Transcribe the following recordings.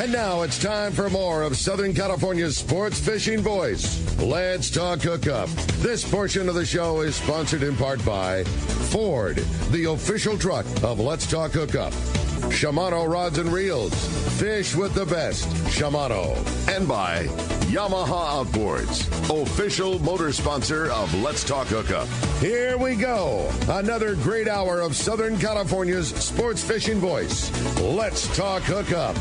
And now it's time for more of Southern California's sports fishing voice. Let's talk hookup. This portion of the show is sponsored in part by Ford, the official truck of Let's Talk Hookup. Shimano Rods and Reels. Fish with the best. Shimano. And by Yamaha Outboards, official motor sponsor of Let's Talk Hookup. Here we go. Another great hour of Southern California's sports fishing voice. Let's Talk Hookup.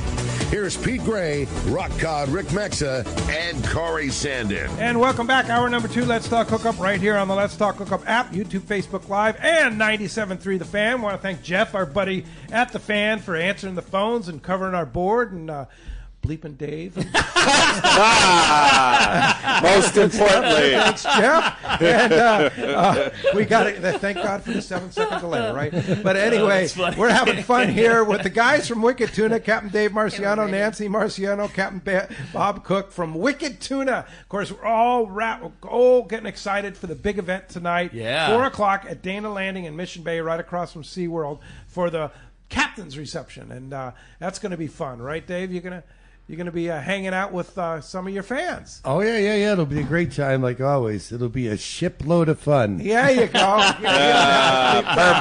Here's Pete Gray, Rock Cod, Rick Mexa, and Corey Sandin. And welcome back. Hour number 2, Let's Talk Hookup, right here on the Let's Talk Hookup app, YouTube, Facebook Live, and 97.3 The Fan. Want to thank Jeff, our buddy at The Fan, for answering the phones and covering our board, and bleeping Dave. Most importantly. Thanks, Jeff. And we got it. Thank God for the 7-second delay, right? But anyway, we're having fun here with the guys from Wicked Tuna, Captain Dave Marciano, Nancy Marciano, Captain Bob Cook from Wicked Tuna. Of course, we're all getting excited for the big event tonight. Yeah. 4 o'clock at Dana Landing in Mission Bay, right across from SeaWorld, for the captain's reception. And that's going to be fun, right, Dave? You're going to be hanging out with some of your fans. Oh, yeah. It'll be a great time, like always. It'll be a shipload of fun. Yeah, you go.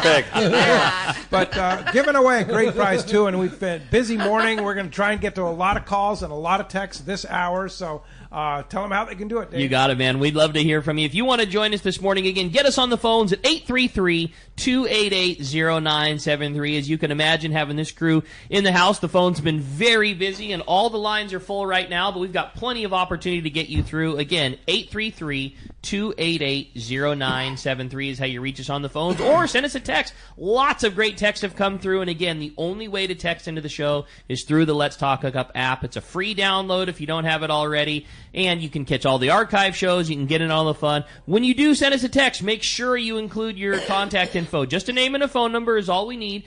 Perfect. But giving away a great prize, too, and we've been busy morning. We're going to try and get to a lot of calls and a lot of texts this hour, so tell them how they can do it, Dave. You got it, man. We'd love to hear from you. If you want to join us this morning, again, get us on the phones at 833-288-0973. As you can imagine, having this crew in the house, the phone's been very busy, and all the lines are full right now, but we've got plenty of opportunity to get you through. Again, 833-288-0973 is how you reach us on the phones, or send us a text. Lots of great texts have come through, and again, the only way to text into the show is through the Let's Talk Hookup app. It's a free download if you don't have it already, and you can catch all the archive shows. You can get in all the fun. When you do send us a text, make sure you include your contact info. Just a name and a phone number is all we need,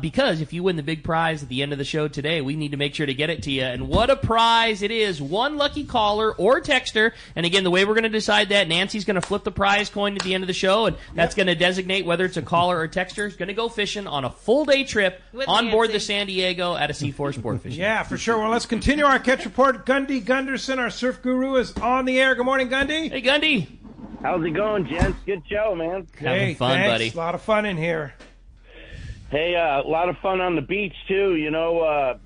because if you win the big prize at the end of the show today, we need to make sure to get it to you. And what a prize it is. One lucky caller or texter. And again, the way we're going to decide that, Nancy's going to flip the prize coin at the end of the show, and that's going to designate whether it's a caller or texter. Is going to go fishing on a full-day trip on board the San Diego at a C4 Sport Fishing. Yeah, for sure. Well, let's continue our catch report. Gundy Gunderson, our surf guru, is on the air. Good morning, Gundy. Hey, Gundy. How's it going, gents? Good show, man. Having fun, thanks. buddy. A lot of fun in here. Hey, a lot of fun on the beach, too. You know,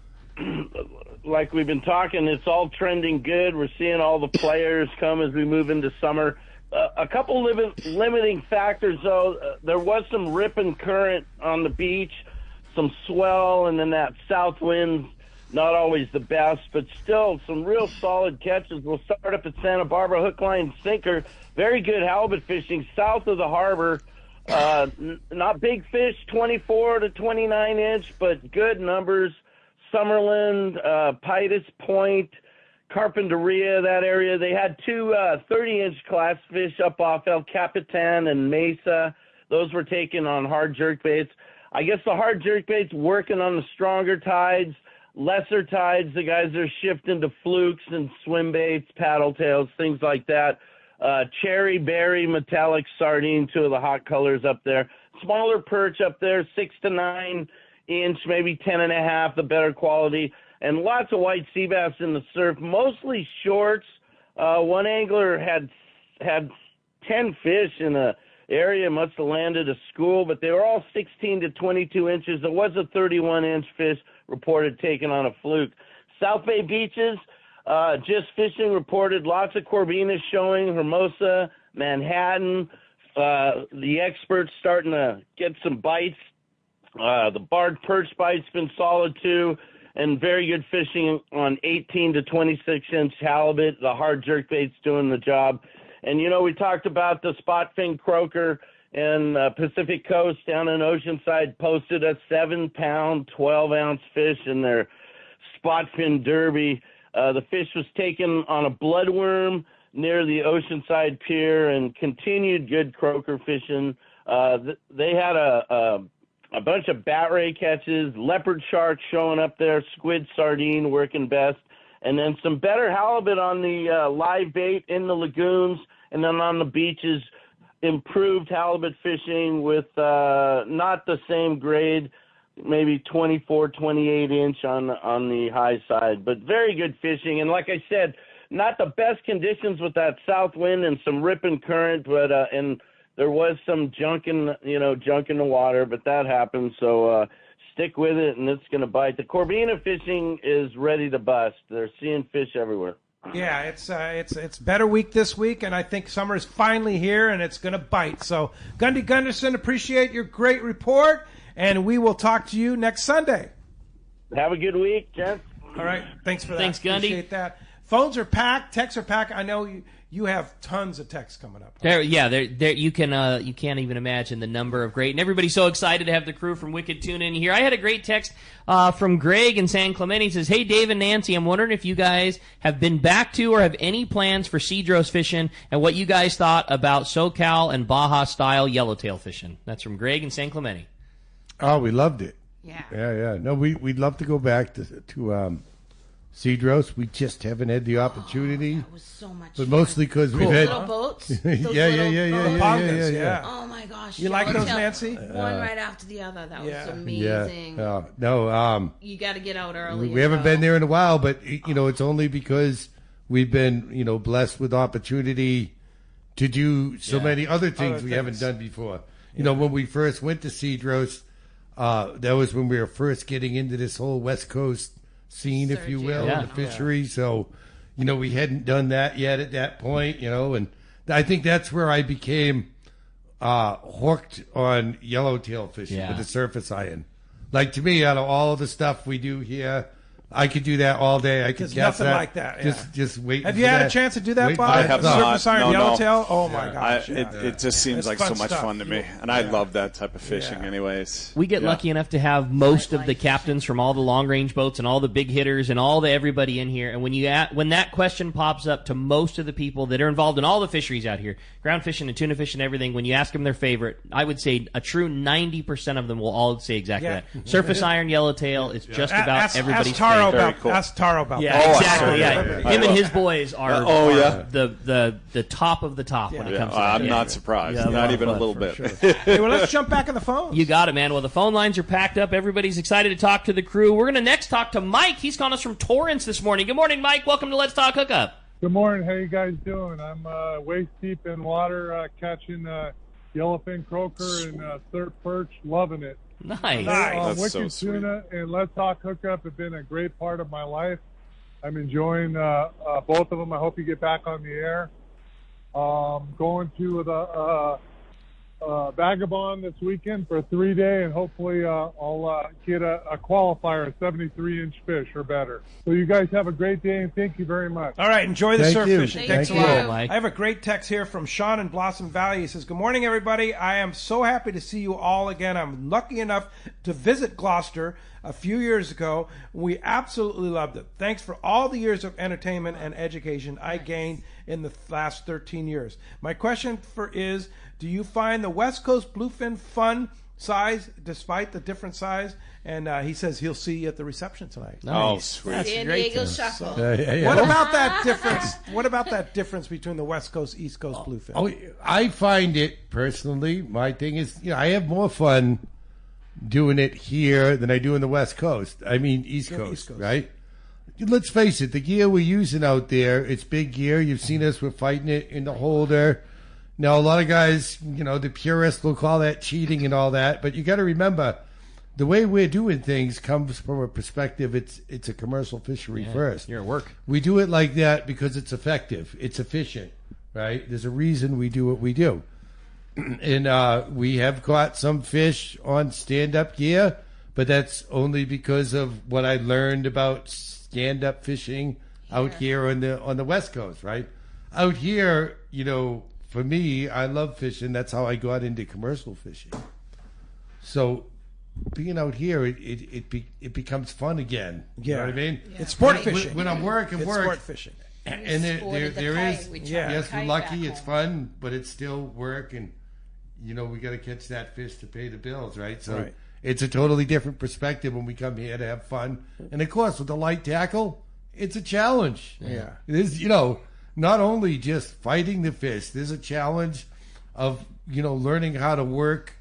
like we've been talking, it's all trending good. We're seeing all the players come as we move into summer. A couple limiting factors, though. There was some rip and current on the beach, some swell, and then that south wind, not always the best, but still some real solid catches. We'll start up at Santa Barbara, hook, line, sinker. Very good halibut fishing south of the harbor. Not big fish, 24 to 29 inch, but good numbers. Summerland, Pitus Point, Carpinteria, that area. They had two 30-inch class fish up off El Capitan and Mesa. Those were taken on hard jerkbaits. I guess the hard jerkbaits working on the stronger tides. Lesser tides, the guys are shifting to flukes and swim baits, paddle tails, things like that. Cherry, berry, metallic, sardine, two of the hot colors up there. Smaller perch up there, 6 to 9 inch, maybe 10.5, the better quality. And lots of white sea bass in the surf, mostly shorts. One angler had 10 fish in a area, must have landed a school, but they were all 16 to 22 inches. There was a 31-inch fish reported taken on a fluke. South Bay beaches, just fishing reported, lots of Corvinas showing, Hermosa, Manhattan. The experts starting to get some bites. The barred perch bite's been solid too, and very good fishing on 18 to 26-inch halibut. The hard jerkbait's doing the job. And, you know, we talked about the spot fin croaker and Pacific Coast down in Oceanside posted a 7-pound, 12-ounce fish in their spot fin derby. The fish was taken on a bloodworm near the Oceanside Pier and continued good croaker fishing. They had a bunch of bat ray catches, leopard shark showing up there, squid, sardine working best, and then some better halibut on the live bait in the lagoons, and then on the beaches, improved halibut fishing with not the same grade, maybe 24, 28 inch on the high side, but very good fishing. And like I said, not the best conditions with that south wind and some ripping current, but and there was some junk in the water, but that happens. So stick with it, and it's going to bite. The Corvina fishing is ready to bust. They're seeing fish everywhere. Yeah, it's better week this week, and I think summer's finally here, and it's going to bite. So, Gundy Gunderson, appreciate your great report, and we will talk to you next Sunday. Have a good week, gents. All right, thanks for that. Thanks, Gundy. Appreciate that. Phones are packed, texts are packed. I know you have tons of texts coming up. There, you can't even imagine the number of great, and everybody's so excited to have the crew from Wicked Tuna in here. I had a great text from Greg in San Clemente. He says, "Hey, Dave and Nancy, I'm wondering if you guys have been back to or have any plans for Cedros fishing, and what you guys thought about SoCal and Baja style yellowtail fishing." That's from Greg in San Clemente. Oh, we loved it. Yeah. Yeah. No, we'd love to go back to Cedros. We just haven't had the opportunity. That was so much But fun. mostly because we've had Little boats. yeah. Yeah. Oh my gosh. You like those, Yellowtail, Nancy? One right after the other. That was Yeah. amazing. No, You got to get out early. we haven't been there in a while, but it's only because we've been blessed with opportunity to do so many other things we haven't done before. When we first went to Cedros, that was when we were first getting into this whole West Coast scene, if you will, Yeah. in the fishery. So, we hadn't done that yet at that point, and I think that's where I became hooked on yellowtail fishing with the surface iron. Like, to me, out of all the stuff we do here, I could do that all day. I could There's cast nothing that. like that. Just wait. Have you had a chance to do that, Bob? I have Surface not. iron No. yellowtail? Oh, my gosh. It just seems It's like fun so much stuff. fun to me, and I love that type of fishing Yeah. anyways. We get lucky enough to have most of the captains from all the long-range boats and all the big hitters and all the everybody in here. And when that question pops up to most of the people that are involved in all the fisheries out here, ground fishing and tuna fishing and everything, when you ask them their favorite, I would say a true 90% of them will all say exactly that. Surface iron yellowtail is just about everybody's ask Taro favorite. about, ask Taro about Yeah, that. exactly. Yeah. Yeah. Him and his boys are, the top of the top when it comes to that. I'm not surprised. Yeah, Not even a fun, little for bit. sure. Hey, well, let's jump back in the phone. You got it, man. Well, the phone lines are packed up. Everybody's excited to talk to the crew. We're going to next talk to Mike. He's calling us from Torrance this morning. Good morning, Mike. Welcome to Let's Talk Hookup. Good morning. How you guys doing? I'm waist deep in water catching yellowfin croaker and surf perch. Loving it. Nice. That's Wicked so sweet. Tuna and Let's Talk Hookup have been a great part of my life. I'm enjoying both of them. I hope you get back on the air. Going to the Vagabond this weekend for a 3-day, and hopefully I'll get a qualifier, a 73-inch fish or better. So you guys have a great day, and thank you very much. All right, enjoy the Thank surf you. fishing. Thank Thanks a you. lot. Mike. I have a great text here from Sean in Blossom Valley. He says, "Good morning, everybody. I am so happy to see you all again. I'm lucky enough to visit Gloucester a few years ago. We absolutely loved it. Thanks for all the years of entertainment and education I gained in the last 13 years. My question is, do you find the West Coast bluefin fun size despite the different size?" And he says he'll see you at the reception tonight. Oh, sweet. San great Diego to Shuffle. What about that difference? What about that difference between the West Coast, East Coast bluefin? Oh, I find it personally. My thing is, I have more fun doing it here than I do in the West Coast. I mean, East Coast, right? Let's face it, the gear we're using out there, it's big gear. You've seen us, we're fighting it in the holder. Now, a lot of guys, the purists will call that cheating and all that, but you got to remember, the way we're doing things comes from a perspective, it's a commercial fishery first. You're at work. We do it like that because it's effective. It's efficient, right? There's a reason we do what we do. And we have caught some fish on stand-up gear, but that's only because of what I learned about stand-up fishing out here on the West Coast, right? Out here, for me, I love fishing. That's how I got into commercial fishing. So being out here, it becomes fun again. You know what I mean? It's sport fishing. When I'm working, It's sport fishing. and there is, yes, we're kite lucky, back it's home. fun, but it's still work, and we got to catch that fish to pay the bills, right? So Right. it's a totally different perspective when we come here to have fun. And of course, with the light tackle, it's a challenge. Yeah. It is, not only just fighting the fish, there's a challenge of, learning how to work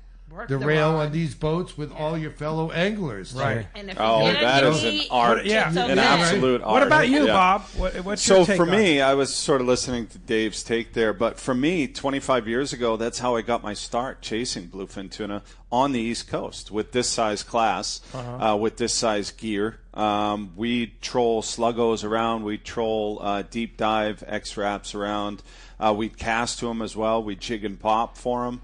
the rail on these boats with all your fellow anglers. Right. And if Oh, you get that a is an date, art, Yeah. it's an okay. absolute art. What about you, Yeah. Bob? What's So your take for on me, it? I was sort of listening to Dave's take there, but for me, 25 years ago, that's how I got my start chasing bluefin tuna on the East Coast with this size class, with this size gear. We troll sluggos around, we troll deep dive X-Wraps around, we'd cast to them as well, we'd jig and pop for them.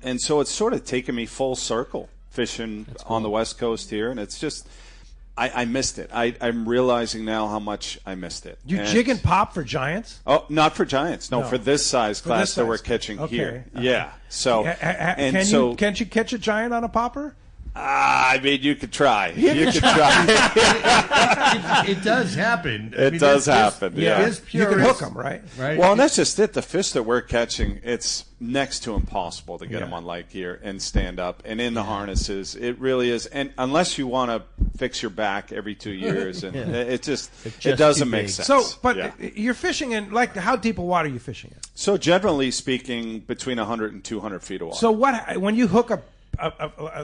And so it's sort of taken me full circle fishing on the West Coast here, and it's just I missed it. I'm realizing now how much I missed it. You jig and pop for giants? Oh, not for giants. No, for this size class this that we're size. catching Okay. here. Yeah. So Can't you catch a giant on a popper? I mean, you could try. You could try. It does happen. It does happen, yeah. There's You can purists, hook them, right? right? Well, and that's just it. The fish that we're catching, it's next to impossible to get them on light gear and stand up and in the harnesses. It really is. And unless you want to fix your back every 2 years, and it doesn't too make big. sense. So, but Yeah. you're fishing in, like, how deep of water are you fishing in? So generally speaking, between 100 and 200 feet of water. So when you hook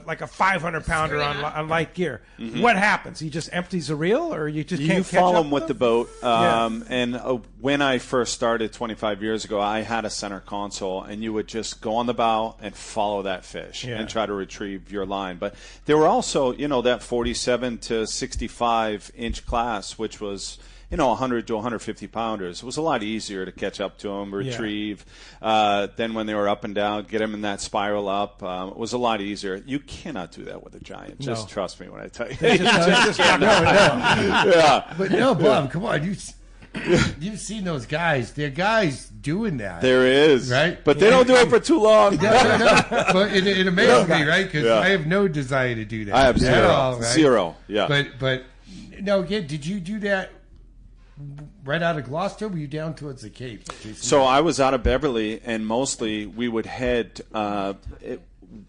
like a 500 pounder on light gear, what happens? He just empties the reel, or you just can't You catch follow up them with the boat. And when I first started 25 years ago, I had a center console, and you would just go on the bow and follow that fish and try to retrieve your line. But there were also, that 47 to 65 inch class, which was 100 to 150 pounders. It was a lot easier to catch up to them, retrieve. Then when they were up and down, get them in that spiral up. It was a lot easier. You cannot do that with a giant. Just trust me when I tell you. Yeah. But no, Bob, come on. You've seen those guys. They're guys doing that. There is. Right? But they don't do it for too long. But it amazes me, right? Because I have no desire to do that. I have zero. At all, right? Zero, yeah. But no, again, did you do that right out of Gloucester? Or were you down towards the Cape? So I was out of Beverly, and mostly we would head.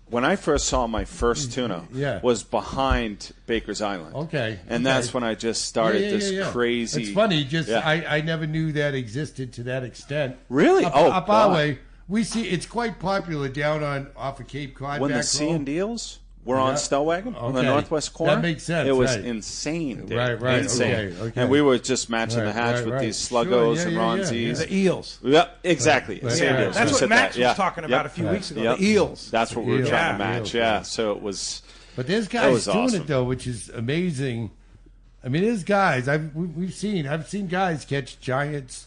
When I first saw my first tuna, was behind Baker's Island. Okay. And that's when I just started this crazy. It's funny. I never knew that existed to that extent. Really? Up our way, we see it's quite popular down off of Cape Cod. When the back sea row. and deals were on Stellwagen on the Okay. northwest corner. That makes sense, It was right. insane, Dave. Right, Insane. okay. And we were just matching the hatch with these sluggos and ronzies. The eels. Yeah, exactly. Right. Same Right. deal. That's We what said Max that. was talking about a few weeks ago. The eels. That's what we were Eels. trying to Yeah. match. Eels. So it was. But there's That guys was doing awesome. it though, which is amazing. I mean, there's guys I've seen guys catch giants.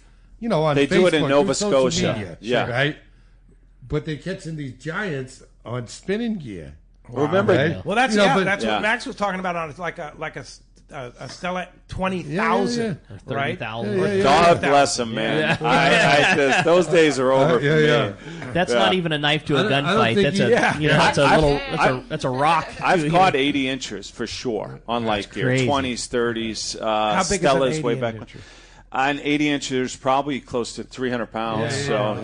On They Facebook, do it in Nova through social Scotia. media, Yeah. right. But they're catching these giants on spinning gear. Remember, Right? Well, that's but- that's Yeah. what Max was talking about on like a Stella 20,000, right? 30,000. Yeah. God bless him, man. I just, those days are over for me. That's not even a knife to a I don't gunfight. think That's you- that's a little. That's a rock. I've caught 80 inches for sure on light gear. crazy. 20s, 30s. How big is an Stella's 80 way back. incher? An 80 inches, probably close to 300 pounds. So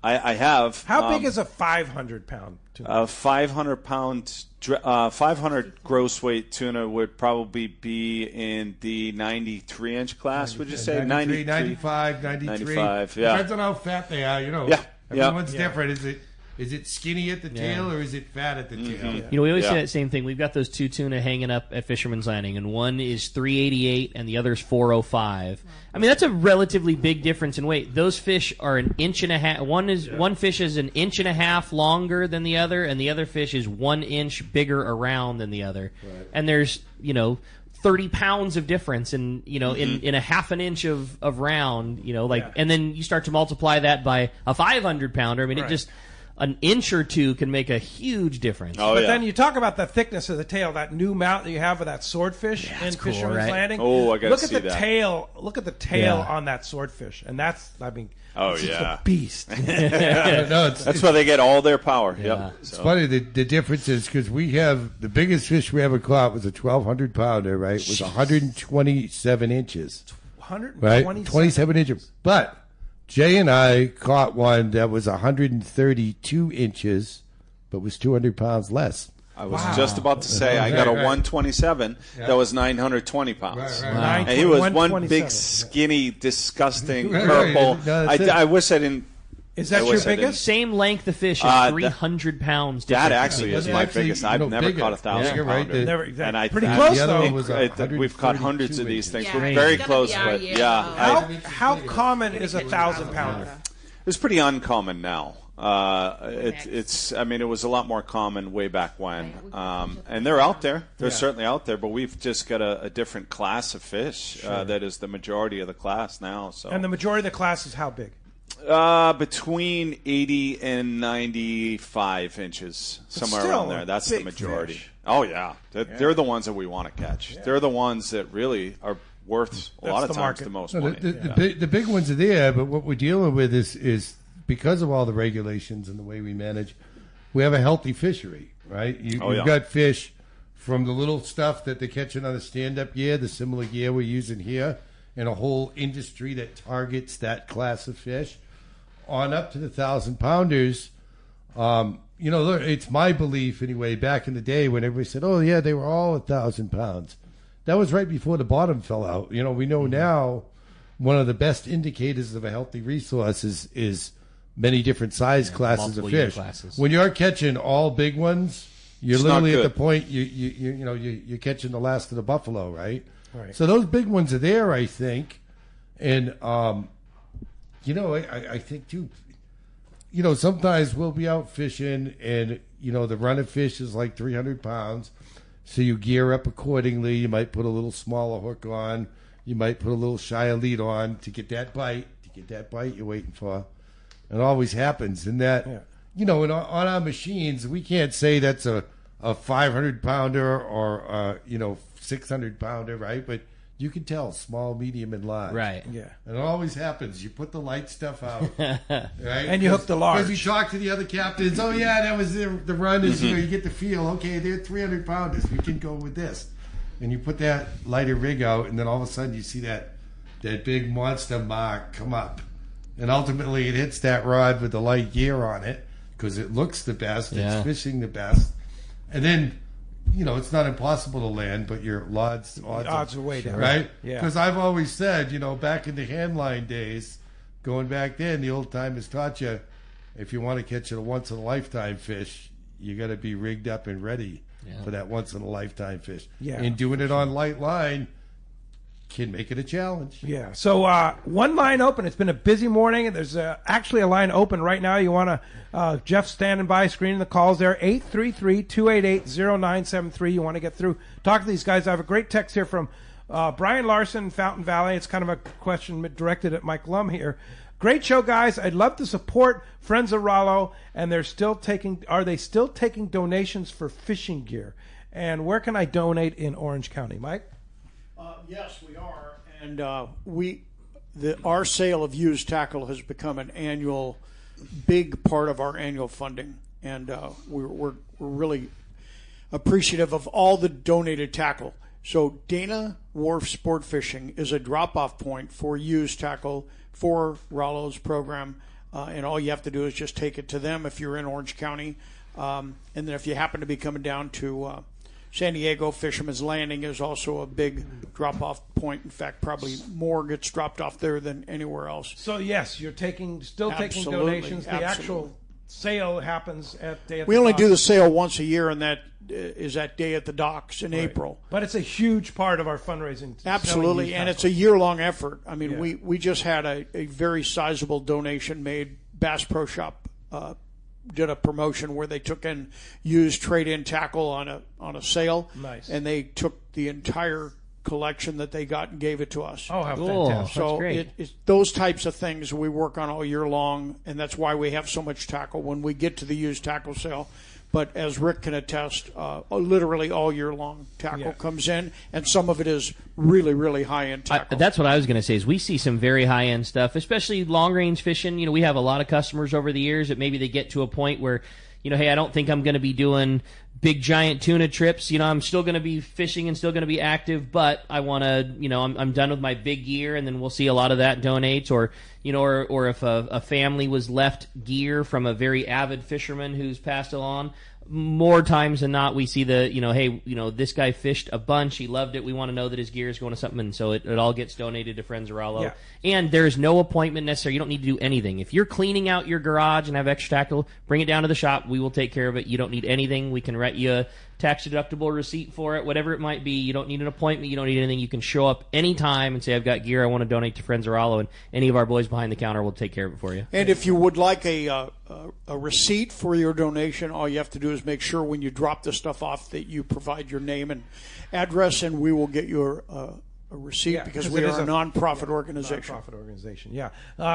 I have. How big is a 500 pound tuna? A 500 pound, 500 gross weight tuna would probably be in the 93 inch class. Would you say 93, 95, 93. 95, yeah. Depends on how fat they are. Yeah. Everyone's different. Is it skinny at the tail or is it fat at the tail? We always say Yeah. that same thing. We've got those two tuna hanging up at Fisherman's Landing, and one is 388 and the other's 405. I mean, that's a relatively big difference in weight. Those fish are an inch and a half. One fish is an inch and a half longer than the other, and the other fish is 1 inch bigger around than the other. Right. And there's 30 pounds of difference in in a half an inch of round. And then you start to multiply that by a 500 pounder. I mean, it just. An inch or two can make a huge difference. Oh, But yeah. then you talk about the thickness of the tail, that new mount that you have with that swordfish in cool, Fisherman's right? Landing. Oh, I gotta look at see the that. tail. Look at the tail on that swordfish, and that's Oh, it's just yeah. a beast. No, That's where they get all their power. Yeah. Yep. It's funny, the difference is because we have the biggest fish we ever caught was a 1,200 pounder, right? It was 127 inches, 127. right? 27 inches. But Jay and I caught one that was 132 inches, but was 200 pounds less. I was just about to say I got a 127 that was 920 pounds. Right. And he was one 127. big, skinny, disgusting Right. purple. No, that's it. I wish I didn't Is that your biggest? Same length of fish is 300 pounds. That difference. actually is my biggest. I've never caught a 1,000 pounder. Never, and I pretty think close the other though. one was we've caught hundreds of these things. Yeah, We're it's very gonna close, be our but year, yeah. though. How common is a 1,000-pounder? It's pretty uncommon now. It's. I mean, it was a lot more common way back when, and they're out there. They're certainly out there. But we've just got a different class of fish that is the majority of the class now. So, And the majority of the class is how big? Between 80 and 95 inches, somewhere still around there. That's the big majority. fish. Oh yeah, they're the ones that we want to catch. They're the ones that really are worth a lot of the times market. the most No, money. the big ones are there, but what we're dealing with is because of all the regulations and the way we manage, we have a healthy fishery, right? You've got fish from the little stuff that they're catching on the stand-up gear, the similar gear we're using here, and a whole industry that targets that class of fish, on up to the 1,000-pounders. Look, it's my belief anyway, back in the day when everybody said, oh, yeah, they were all 1,000 pounds. That was right before the bottom fell out. We know now one of the best indicators of a healthy resource is many different size classes of fish. Classes. When you're catching all big ones, you're It's literally not at the good. point you're catching the last of the buffalo, right? Right. So those big ones are there, I think, and I think too. Sometimes we'll be out fishing, and the run of fish is like 300 pounds, so you gear up accordingly. You might put a little smaller hook on. You might put a little shyer lead on to get that bite. You're waiting for. It always happens, and that and on our machines, we can't say that's a 500-pounder or 600-pounder, right? But you can tell small, medium, and large. Right. Yeah. And it always happens. You put the light stuff out, right? And you hook the large. Because you talk to the other captains. Oh yeah, that was the run. Is you get the feel. Okay, they're 300 pounders. We can go with this. And you put that lighter rig out, and then all of a sudden you see that big monster mark come up, and ultimately it hits that rod with the light gear on it because it looks the best. Yeah. It's fishing the best, and then. It's not impossible to land, but your odds Odds are way down. right? Yeah. Because I've always said, back in the handline days, going back then, the old timers taught you, if you want to catch a once-in-a-lifetime fish, you got to be rigged up and ready for that once-in-a-lifetime fish. Yeah. And doing it on light line can make it a challenge. Yeah. So one line open. It's been a busy morning. There's actually a line open right now. You want to Jeff's standing by, screening the calls there. 833-288-0973. You want to get through. Talk to these guys. I have a great text here from Brian Larson, Fountain Valley. It's kind of a question directed at Mike Lum here. Great show, guys. I'd love to support Friends of Rollo, and are they still taking donations for fishing gear? And where can I donate in Orange County? Mike? Yes, we are, and our sale of used tackle has become an annual, big part of our annual funding, and we're really appreciative of all the donated tackle. So Dana Wharf Sport Fishing is a drop-off point for used tackle for Rollo's program, and all you have to do is just take it to them if you're in Orange County, and then if you happen to be coming down to San Diego, Fisherman's Landing is also a big drop-off point. In fact, probably more gets dropped off there than anywhere else. So yes, you're taking Absolutely, donations. The absolutely. actual sale happens at Day at We the only Docks. do the sale once a year, and that is that Day at the Docks in April. But it's a huge part of our fundraising. Absolutely, and it's a year-long effort. I mean, we just had a very sizable donation made. Bass Pro Shop did a promotion where they took in used trade-in tackle on a sale. Nice. And they took the entire collection that they got and gave it to us. Oh, how Cool. fantastic! So That's great. it's those types of things we work on all year long, and that's why we have so much tackle when we get to the used tackle sale. But as Rick can attest, literally all year long tackle comes in, and some of it is really, really high-end tackle. That's what I was going to say. Is we see some very high end stuff, especially long range fishing. We have a lot of customers over the years that maybe they get to a point where, hey, I don't think I'm going to be doing big giant tuna trips. I'm still going to be fishing and still going to be active, but I want to, I'm done with my big gear, and then we'll see a lot of that donates, or if a family was left gear from a very avid fisherman who's passed along, more times than not, we see the, hey, this guy fished a bunch. He loved it. We want to know that his gear is going to something. And so it all gets donated to Friends of Rollo. Yeah. And there's no appointment necessary. You don't need to do anything. If you're cleaning out your garage and have extra tackle, bring it down to the shop. We will take care of it. You don't need anything. We can write you a tax-deductible receipt for it, whatever it might be. You don't need an appointment. You don't need anything. You can show up anytime and say, I've got gear I want to donate to Friends of Rollo, and any of our boys behind the counter will take care of it for you. And if you would like a receipt for your donation, all you have to do is make sure when you drop the stuff off that you provide your name and address, and we will get your a receipt because we are a non-profit organization. Non-profit organization, yeah.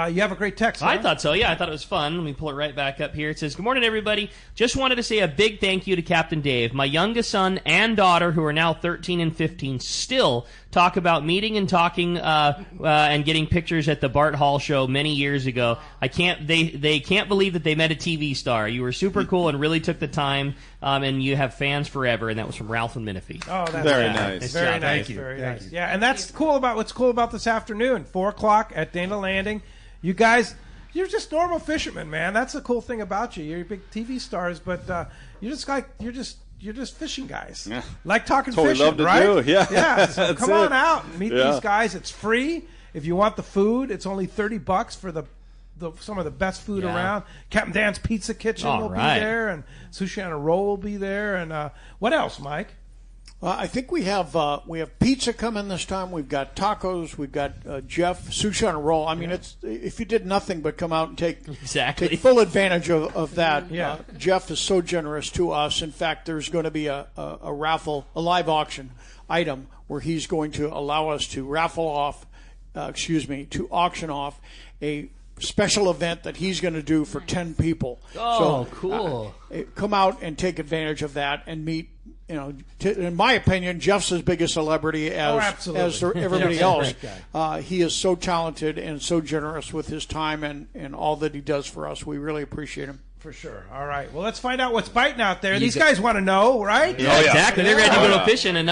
You have a great text, huh? I thought so, yeah. I thought it was fun. Let me pull it right back up here. It says, good morning, everybody. Just wanted to say a big thank you to Captain Dave. My youngest son and daughter, who are now 13 and 15, still talk about meeting and talking and getting pictures at the Bart Hall show many years ago. They can't believe that they met a TV star. You were super cool and really took the time, and you have fans forever. And that was from Ralph and Menifee. Oh, that's very nice. Very nice. Thank you. Very nice. Yeah, and that's cool about what's cool about this afternoon, 4:00 at Dana Landing. You guys, you're just normal fishermen, man. That's the cool thing about you. You're big TV stars, but you're just fishing guys. Yeah. Like talking That's what we fishing, love to right? do, yeah. Yeah. So come on out and meet Yeah. these guys. It's free. If you want the food, it's only $30 for some of the best food around. Captain Dan's Pizza Kitchen will be there, and Sushi on a Roll will be there. And what else, Mike? I think we have pizza coming this time. We've got tacos. We've got Jeff sushi on a roll. I mean, it's if you did nothing but come out and take full advantage of that. Yeah. Jeff is so generous to us. In fact, there's going to be a raffle, a live auction item where he's going to allow us to to auction off a special event that he's going to do for 10 people. Oh, cool. Come out and take advantage of that and meet. In my opinion, Jeff's as big a celebrity as everybody else. He is so talented and so generous with his time and all that he does for us. We really appreciate him. For sure. All right. Well, let's find out what's biting out there. These guys want to know, right? Yeah, exactly. They're ready to go fishing. And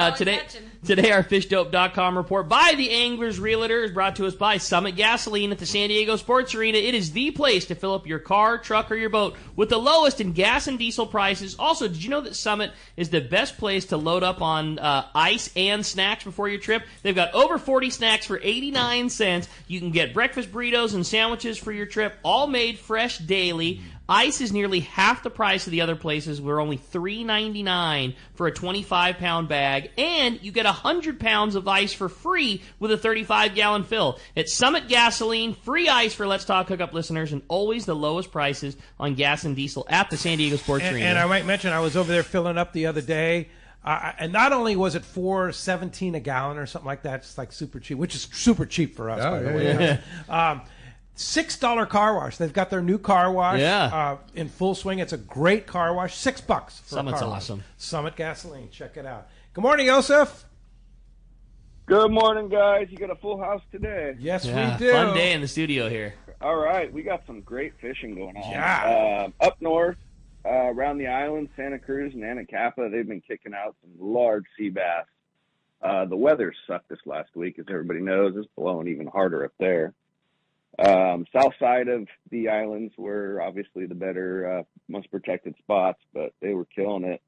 today our fishdope.com report by the Anglers Realtor is brought to us by Summit Gasoline at the San Diego Sports Arena. It is the place to fill up your car, truck, or your boat with the lowest in gas and diesel prices. Also, did you know that Summit is the best place to load up on ice and snacks before your trip? They've got over 40 snacks for 89 cents. You can get breakfast burritos and sandwiches for your trip, all made fresh daily. Ice is nearly half the price of the other places. We're only $3.99 for a 25-pound bag, and you get 100 pounds of ice for free with a 35-gallon fill. It's Summit Gasoline, free ice for Let's Talk Hookup listeners, and always the lowest prices on gas and diesel at the San Diego Sports Arena. And I might mention, I was over there filling up the other day, and not only was it $4.17 a gallon or something like that, just like super cheap, which is super cheap for us, by the way. $6 car wash. They've got their new car wash in full swing. It's a great car wash. $6 for Summit's a car awesome. Wash. Summit Gasoline. Check it out. Good morning, Yosef. Good morning, guys. You got a full house today. Yes, we do. Fun day in the studio here. All right. We got some great fishing going on. Yeah. Up north, around the island, Santa Cruz and Anacapa, they've been kicking out some large sea bass. The weather sucked this last week, as everybody knows. It's blowing even harder up there. South side of the islands were obviously the better, most protected spots, but they were killing it.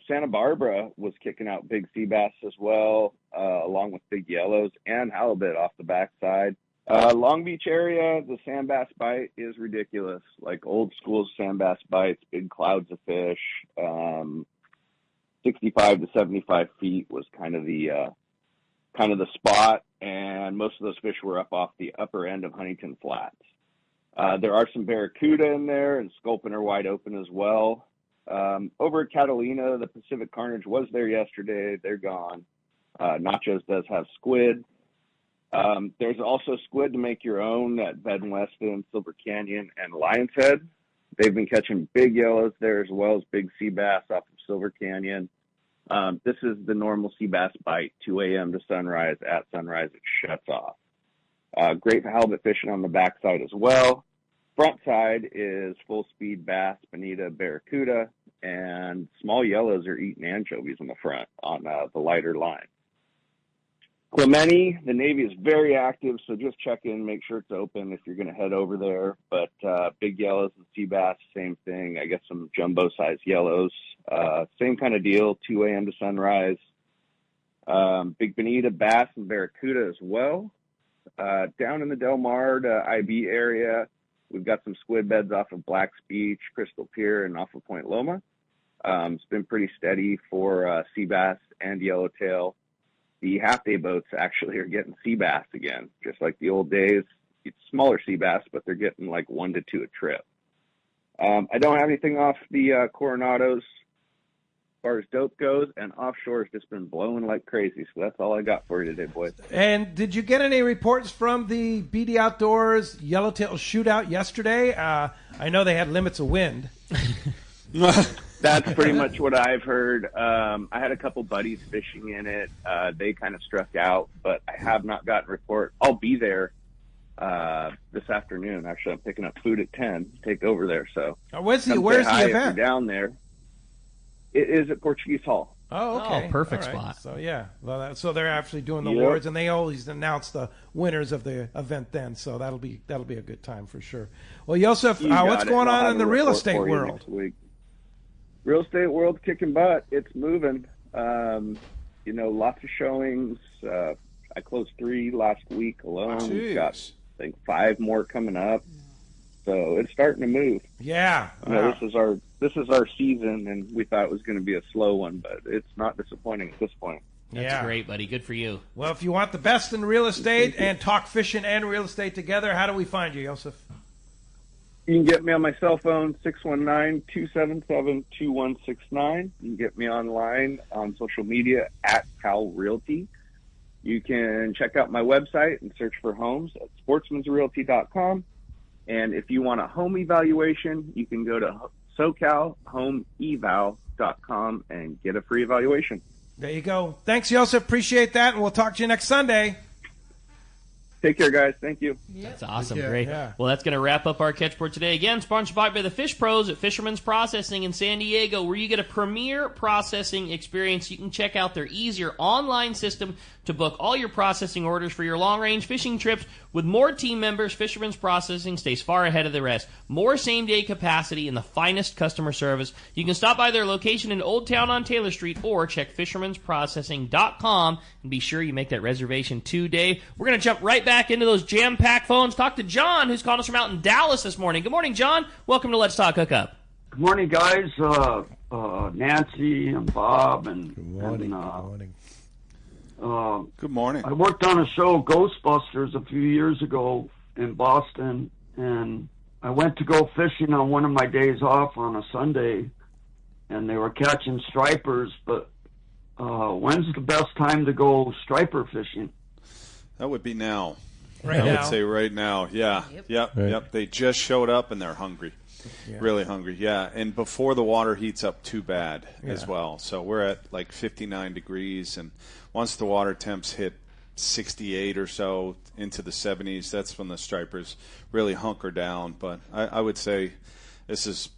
Santa Barbara was kicking out big sea bass as well, along with big yellows and halibut off the backside. Long Beach area, the sand bass bite is ridiculous, like old school sand bass bites, big clouds of fish. 65 to 75 feet was kind of the spot, and most of those fish were up off the upper end of Huntington Flats. There are some barracuda in there, and sculpin are wide open as well. Over at Catalina, the Pacific Carnage was there yesterday. They're gone. Nachos does have squid. There's also squid to make your own at Bed and Weston, Silver Canyon, and Lion's Head. They've been catching big yellows there as well as big sea bass off of Silver Canyon. This is the normal sea bass bite, 2 a.m. to sunrise. At sunrise, it shuts off. Great for halibut fishing on the backside as well. Front side is full speed bass, bonita, barracuda, and small yellows are eating anchovies on the front on the lighter line. Clemente, the Navy is very active, so just check in, make sure it's open if you're going to head over there. But big yellows and sea bass, same thing. I guess some jumbo-sized yellows. Same kind of deal, 2 a.m. to sunrise. Big bonita, bass, and barracuda as well. Down in the Del Mar to IB area, we've got some squid beds off of Black's Beach, Crystal Pier, and off of Point Loma. It's been pretty steady for sea bass and yellowtail. The half-day boats actually are getting sea bass again, just like the old days. It's smaller sea bass, but they're getting like 1 to 2 a trip. I don't have anything off the Coronados as far as dope goes, and offshore has just been blowing like crazy. So that's all I got for you today, boys. And did you get any reports from the BD Outdoors Yellowtail Shootout yesterday? I know they had limits of wind. That's pretty much what I've heard. I had a couple buddies fishing in it. They kind of struck out, but I have not gotten a report. I'll be there this afternoon. Actually, I'm picking up food at 10 to take over there. So where's the if event? you're down there. It is at Portuguese Hall. Oh, okay. Oh, perfect All right. spot. So, yeah. Well, so they're actually doing the Yep. awards, and they always announce the winners of the event then. So that'll be a good time for sure. Well, Yosef, You got what's it. going I'll on have in a the real report estate for you world? next week. Real estate world kicking butt. It's moving. Lots of showings. I closed 3 last week alone. We've got, I think, 5 more coming up. So it's starting to move. Yeah. This is our season, and we thought it was going to be a slow one, but it's not disappointing at this point. That's great, buddy. Good for you. Well, if you want the best in real estate and talk fishing and real estate together, how do we find you, Yosef? You can get me on my cell phone, 619-277-2169. You can get me online on social media at Cal Realty. You can check out my website and search for homes at sportsmansrealty.com. And if you want a home evaluation, you can go to SoCalHomeEval.com and get a free evaluation. There you go. Thanks, Yosef. Appreciate that, and we'll talk to you next Sunday. Take care, guys. Thank you. That's awesome. Yeah, Great. yeah. Well, that's going to wrap up our Catchboard today. Again, sponsored by the Fish Pros at Fisherman's Processing in San Diego, where you get a premier processing experience. You can check out their easier online system to book all your processing orders for your long-range fishing trips. With more team members, Fisherman's Processing stays far ahead of the rest. More same-day capacity and the finest customer service. You can stop by their location in Old Town on Taylor Street or check fishermansprocessing.com and be sure you make that reservation today. We're going to jump right back into those jam-packed phones. Talk to John, who's calling us from out in Dallas this morning. Good morning, John. Welcome to Let's Talk Hookup. Good morning, guys. Nancy and Bob and Good morning. Good morning. I worked on a show, Ghostbusters, a few years ago in Boston, and I went to go fishing on one of my days off on a Sunday, and they were catching stripers. But when's the best time to go striper fishing? That would be now. Right I now. would say right now. Yeah. Yep. They just showed up and they're hungry. Yeah. Really hungry. Yeah. And before the water heats up too bad as well. So we're at like 59 degrees. And once the water temps hit 68 or so into the 70s, that's when the stripers really hunker down. But I would say this is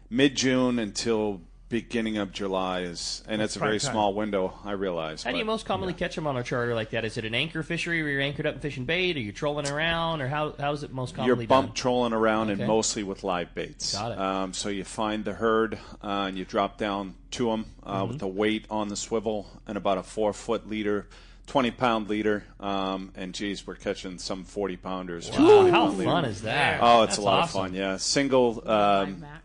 mid-June until beginning of July and it's a very small window, I realize. How do you most commonly catch them on a charter like that? Is it an anchor fishery where you're anchored up and fishing bait? Are you trolling around? Or how is it most commonly You're bump done? trolling around Okay. and mostly with live baits. Got it. So you find the herd and you drop down to them Mm-hmm. with the weight on the swivel and about a 4-foot leader, 20-pound leader. And geez, we're catching some 40-pounders. Wow, how fun is that? Oh, it's That's a lot awesome. of fun. Yeah, single. Live Mac.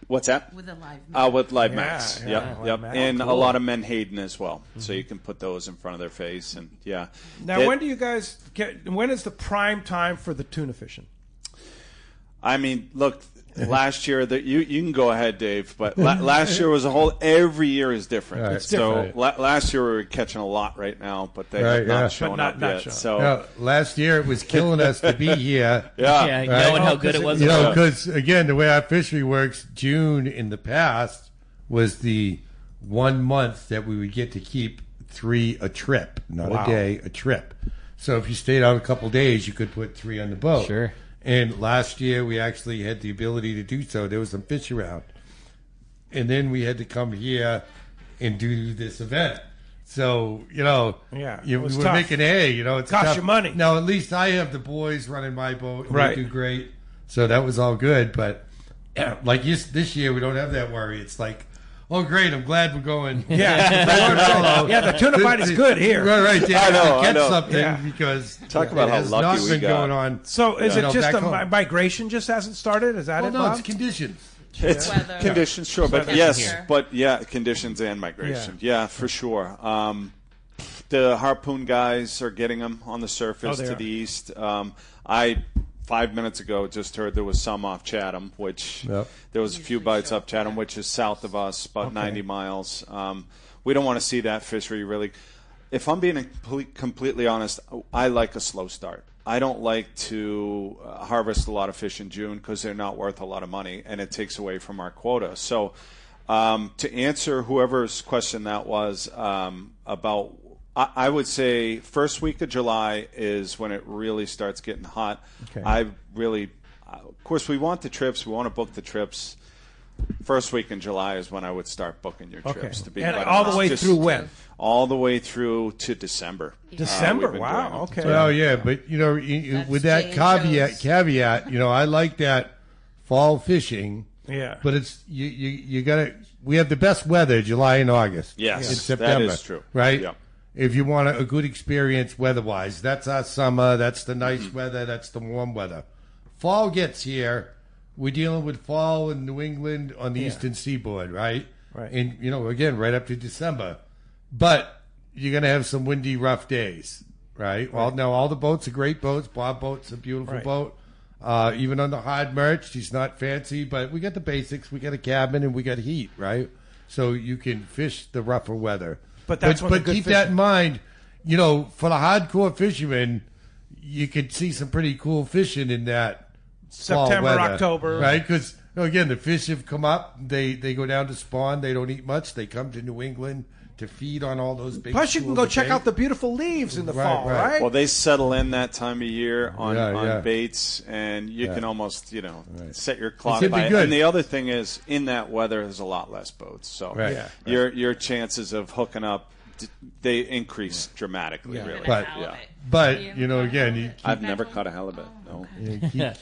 What's that? With a live Mac. With live Yeah, max. yeah, Yep, live yep. mac. And Cool. a lot of menhaden as well. So you can put those in front of their face. And yeah. Now, when do you guys when is the prime time for the tuna fishing? I mean, look, last year, you can go ahead, Dave, but last year was every year is different. Right. It's different. So last year we were catching a lot right now, but they Right, have not yeah. shown But not- up not yet. shown. So, Now, last year it was killing us to be here. Yeah, knowing how good it was. Because again, the way our fishery works, June in the past was the 1 month that we would get to keep 3 a trip, not Wow. a day, a trip. So if you stayed out a couple days, you could put 3 on the boat. Sure. And last year we actually had the ability to do so. There was some fish around, and then we had to come here and do this event. So, Yeah, we're it was tough. making hay, it's Cost tough. you money. Now, at least I have the boys running my boat. And Right. They do great. So that was all good. But like this year, we don't have that worry. It's like, oh, great, I'm glad we're going. Yeah, the tuna bite is good here. Right. They have to catch know. something because Talk about it how has lucky not we been got. going on. So is it just back the home. migration just hasn't started? Is that Well, it, no, Bob? it's conditions. It's Weather. conditions, sure, but Weather yes, here. but yeah, conditions and migration, yeah, for sure. The harpoon guys are getting them on the surface they to are. the east. I 5 minutes ago just heard there was some off Chatham, which there was a few bites up Chatham, which is south of us, about 90 miles. We don't want to see that fishery really. If I'm being completely honest, I like a slow start. I don't like to harvest a lot of fish in June because they're not worth a lot of money, and it takes away from our quota. So to answer whoever's question that was about, I would say first week of July is when it really starts getting hot. Okay. Of course, we want the trips. We want to book the trips. First week in July is when I would start booking your trips. To be And quite all honest. the way Just through when? All the way through to December. December? We've been Wow, doing it. okay. Well, yeah, but with that caveat, I like that fall fishing. Yeah. But it's you gotta. We have the best weather, July and August. Yes, in September, that is true. right? Yeah. If you want a good experience weather-wise, that's our summer. That's the nice weather. That's the warm weather. Fall gets here. We're dealing with fall in New England on the eastern seaboard, right? Right. And again, right up to December. But you're gonna have some windy, rough days, right? Well, now all the boats are great boats. Bob Boat's a beautiful boat. Even on the hard merch, he's not fancy, but we got the basics. We got a cabin and we got heat, right? So you can fish the rougher weather. But that's when the good keep fish- that in mind. For the hardcore fishermen, you could see some pretty cool fishing in that fall September, weather, October. right? Because again, the fish have come up. They go down to spawn. They don't eat much. They come to New England to feed on all those big. Plus, you can schools go of check bait. out the beautiful leaves in the fall, right. right? Well, they settle in that time of year on Yeah. baits, and you can almost, set your clock It's by gonna it. be good. And the other thing is, in that weather, there's a lot less boats, so Right. Yeah. your chances of hooking up, they increase dramatically. Really, But- yeah. But again, you I've never caught a halibut. No.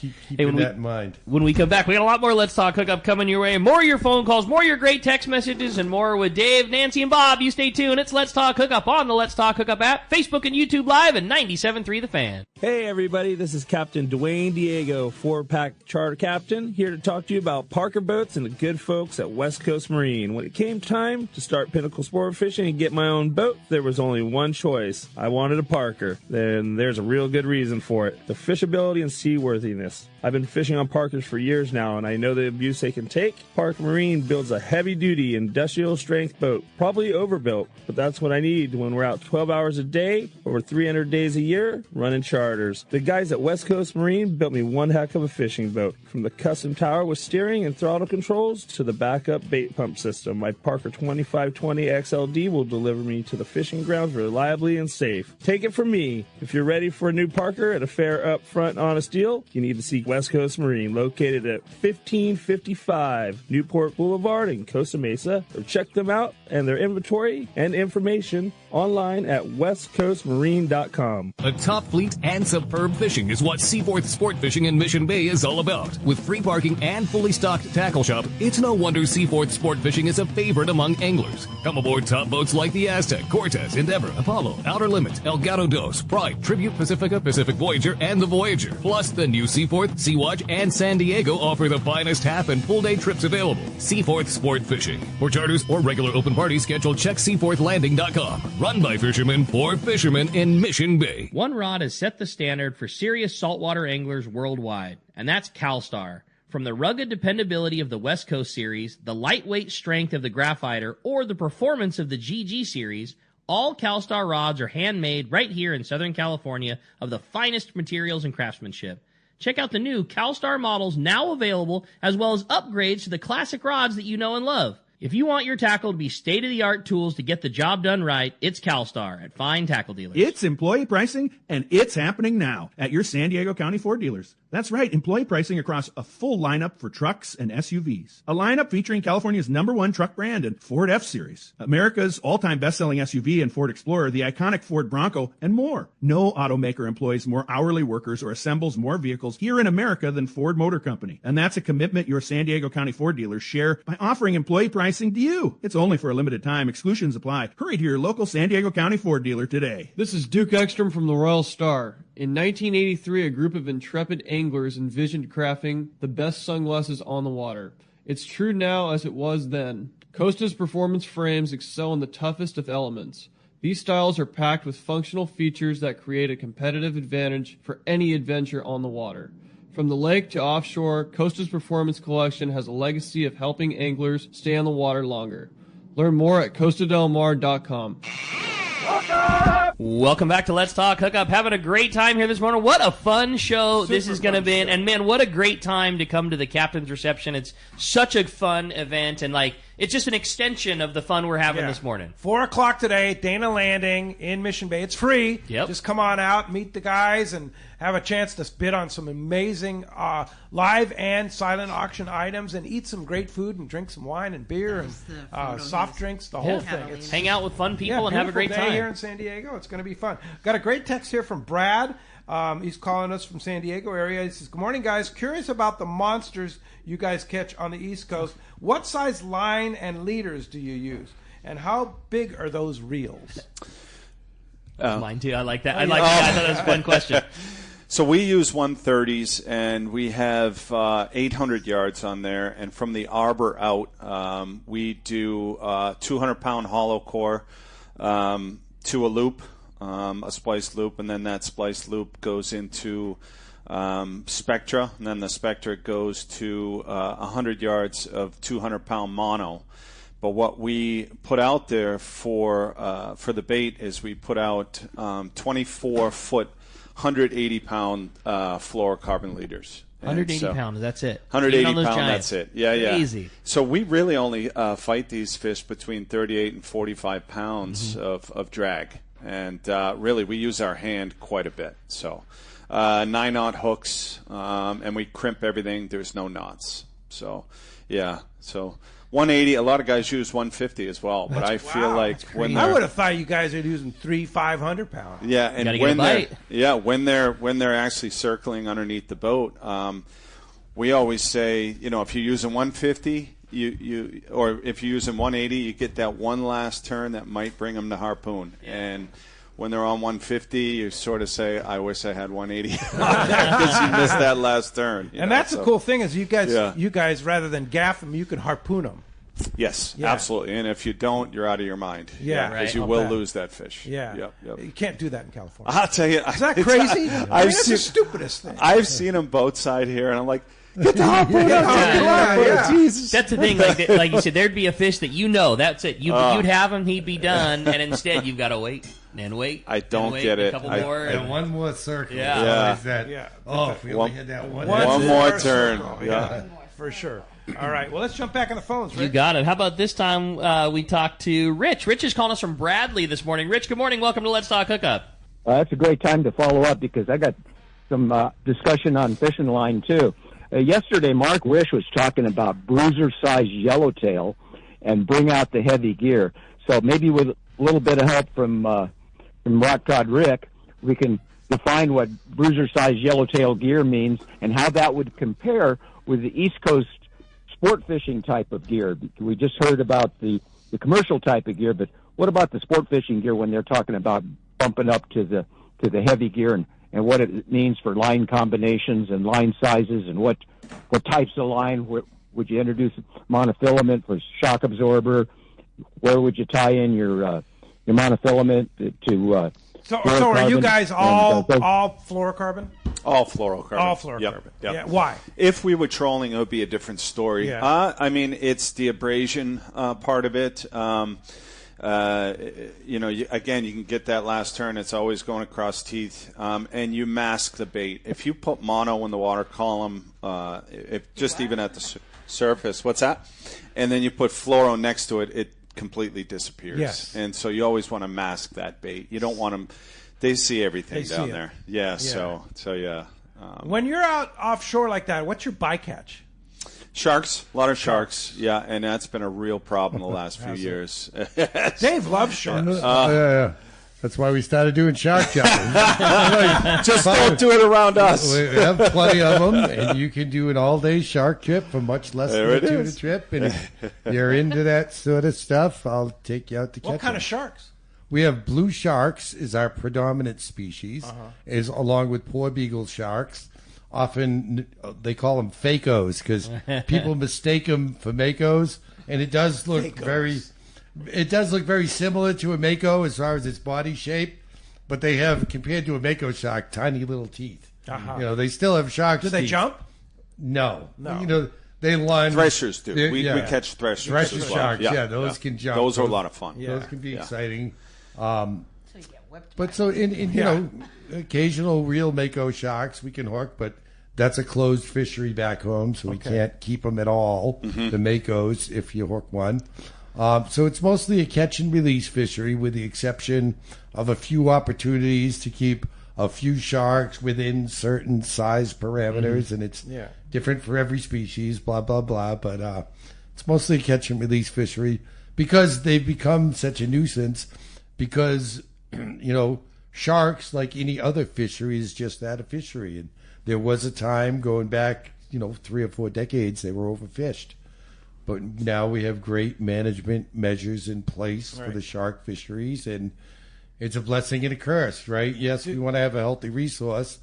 keep Hey, when that in mind. When we come back, we got a lot more Let's Talk Hookup coming your way. More of your phone calls, more of your great text messages, and more with Dave, Nancy, and Bob. You stay tuned. It's Let's Talk Hookup on the Let's Talk Hookup app, Facebook and YouTube Live, and 97.3 The Fan. Hey everybody, this is Captain Dwayne Diego, 4-pack charter captain, here to talk to you about Parker Boats and the good folks at West Coast Marine. When it came time to start pinnacle sport fishing and get my own boat, there was only one choice. I wanted a Parker. Then there's a real good reason for it. The fishability and seaworthiness. I've been fishing on Parkers for years now, and I know the abuse they can take. Parker Marine builds a heavy-duty, industrial-strength boat. Probably overbuilt, but that's what I need when we're out 12 hours a day, over 300 days a year, running charters. The guys at West Coast Marine built me one heck of a fishing boat. From the custom tower with steering and throttle controls to the backup bait pump system, my Parker 2520 XLD will deliver me to the fishing grounds reliably and safe. Take it from me. If you're ready for a new Parker at a fair, upfront, honest deal, you need to see West Coast Marine, located at 1555 Newport Boulevard in Costa Mesa, or check them out and their inventory and information online at westcoastmarine.com. A top fleet and superb fishing is what Seaforth Sport Fishing in Mission Bay is all about. With free parking and fully stocked tackle shop, it's no wonder Seaforth Sport Fishing is a favorite among anglers. Come aboard top boats like the Aztec, Cortez, Endeavor, Apollo, Outer Limit, El Gato Dos, Pride, Tribute, Pacifica, Pacific Voyager, and the Voyager. Plus, the new Seaforth, Sea-Watch, and San Diego offer the finest half and full day trips available. Seaforth Sport Fishing. For charters or regular open party schedule, check seaforthlanding.com. Run by fishermen for fishermen in Mission Bay. One rod has set the standard for serious saltwater anglers worldwide, and that's CalStar. From the rugged dependability of the West Coast series, the lightweight strength of the Graphiter, or the performance of the GG series, all CalStar rods are handmade right here in Southern California of the finest materials and craftsmanship. Check out the new CalStar models now available, as well as upgrades to the classic rods that you know and love. If you want your tackle to be state-of-the-art tools to get the job done right, it's CalStar at Fine Tackle Dealers. It's employee pricing, and it's happening now at your San Diego County Ford dealers. That's right, employee pricing across a full lineup for trucks and SUVs. A lineup featuring California's #1 truck brand and Ford F-Series, America's all-time best-selling SUV and Ford Explorer, the iconic Ford Bronco, and more. No automaker employs more hourly workers or assembles more vehicles here in America than Ford Motor Company. And that's a commitment your San Diego County Ford dealers share by offering employee pricing to you. It's only for a limited time. Exclusions apply. Hurry to your local San Diego County Ford dealer today. This is Duke Ekstrom from the Royal Star. In 1983, a group of intrepid anglers envisioned crafting the best sunglasses on the water. It's true now as it was then. Costa's performance frames excel in the toughest of elements. These styles are packed with functional features that create a competitive advantage for any adventure on the water. From the lake to offshore, Costa's Performance Collection has a legacy of helping anglers stay on the water longer. Learn more at costadelmar.com. Welcome back to Let's Talk Hookup. Having a great time here this morning. What a fun show this is going to be. And, man, what a great time to come to the captain's reception. It's such a fun event, and, it's just an extension of the fun we're having this morning. 4 o'clock today, Dana Landing in Mission Bay. It's free. Yep. Just come on out, meet the guys, and have a chance to bid on some amazing live and silent auction items, and eat some great food and drink some wine and beer and soft drinks, the whole thing. Hang out with fun people and have a great day time. here in San Diego. It's going to be fun. Got a great text here from Brad. He's calling us from San Diego area. He says, "Good morning, guys. Curious about the monsters you guys catch on the East Coast. What size line and leaders do you use? And how big are those reels?" Mine too. I like that. I thought that was a fun question. So we use 130s, and we have 800 yards on there. And from the arbor out, we do 200-pound hollow core to a loop, a spliced loop, and then that spliced loop goes into Spectra, and then the Spectra goes to 100 yards of 200-pound mono. But what we put out there for the bait is we put out 24-foot, 180-pound fluorocarbon leaders. 180 pounds, that's it. 180 pounds, that's it. Yeah, yeah. Easy. So we really only fight these fish between 38 and 45 pounds of drag. And really, we use our hand quite a bit. So 9-knot hooks, and we crimp everything. There's no knots. So, yeah. So 180, a lot of guys use 150 as well. But I feel like when I would have thought you guys are using 500 pounds. Yeah, and when they're actually circling underneath the boat, we always say, if you're using 150, or if you're using 180, you get that one last turn that might bring them to harpoon. And when they're on 150, you sort of say, "I wish I had 180," because you missed that last turn. And that's the cool thing is you guys rather than gaff them, you can harpoon them. Yes, absolutely. And if you don't, you're out of your mind. Yeah, because you will lose that fish. Yeah, yep. You can't do that in California. I'll tell you, is that crazy? That's the stupidest thing. I've seen them boat side here, and I'm like, get the harpoon out. Jesus. That's the thing. Like you said, there'd be a fish that that's it. You'd have him, he'd be done, and instead you've got to wait and wait. I don't get it. A couple more, and one more circle. Yeah. If we only had that one more turn. Yeah, for sure. All right. Well, let's jump back on the phones, Rich. You got it. How about this time we talk to Rich? Rich is calling us from Bradley this morning. Rich, good morning. Welcome to Let's Talk Hookup. That's a great time to follow up because I got some discussion on fishing line, too. Yesterday, Mark Wish was talking about bruiser-sized yellowtail and bring out the heavy gear. So maybe with a little bit of help from Rock Cod Rick, we can define what bruiser-sized yellowtail gear means and how that would compare with the East Coast sport fishing type of gear. We just heard about the commercial type of gear, but what about the sport fishing gear when they're talking about bumping up to the heavy gear and what it means for line combinations and line sizes and what types of line? Would you introduce monofilament for shock absorber? Where would you tie in your monofilament to? So are you guys all fluorocarbon? All fluorocarbon. All fluorocarbon. Yep. Yeah. Why? If we were trolling, it would be a different story. Yeah. I mean, it's the abrasion part of it. Again, you can get that last turn. It's always going across teeth, and you mask the bait. If you put mono in the water column, even at the surface. What's that? And then you put fluoro next to it, it completely disappears. Yes. And so you always want to mask that bait. You don't want them. They see everything They down see it. there. Yeah. Yeah. So yeah. When you're out offshore like that, what's your bycatch? Sharks, a lot of sharks. Yeah, and that's been a real problem the last few years. Dave loves sharks. Yeah. That's why we started doing shark jumping. Just don't do it around us. We have plenty of them, and you can do an all-day shark trip for much less There than it a tuna is. trip. And if you're into that sort of stuff, I'll take you out to catch What kind them. of sharks? We have blue sharks is our predominant species, is along with poor beagle sharks. Often they call them fakos because people mistake them for makos, and it does look very similar to a mako as far as its body shape, but they have, compared to a mako shark, tiny little teeth. They still have sharks. Do they teeth. jump? No. No. They lunge. Threshers do. They're- We catch threshers Thresher as well. sharks, Yeah, those yeah. can jump. Those are a lot of fun. Those can be Yeah. exciting. But so in occasional real mako sharks we can hook, but that's a closed fishery back home, so we can't keep them at all. Mm-hmm. The makos, if you hook one. So it's mostly a catch and release fishery, with the exception of a few opportunities to keep a few sharks within certain size parameters, and it's different for every species. Blah blah blah. But it's mostly a catch and release fishery because they've become such a nuisance. Because sharks, like any other fishery, is just that, a fishery. And there was a time going back, 3 or 4 decades, they were overfished. But now we have great management measures in place for the shark fisheries, and it's a blessing and a curse, right? Yes, we want to have a healthy resource,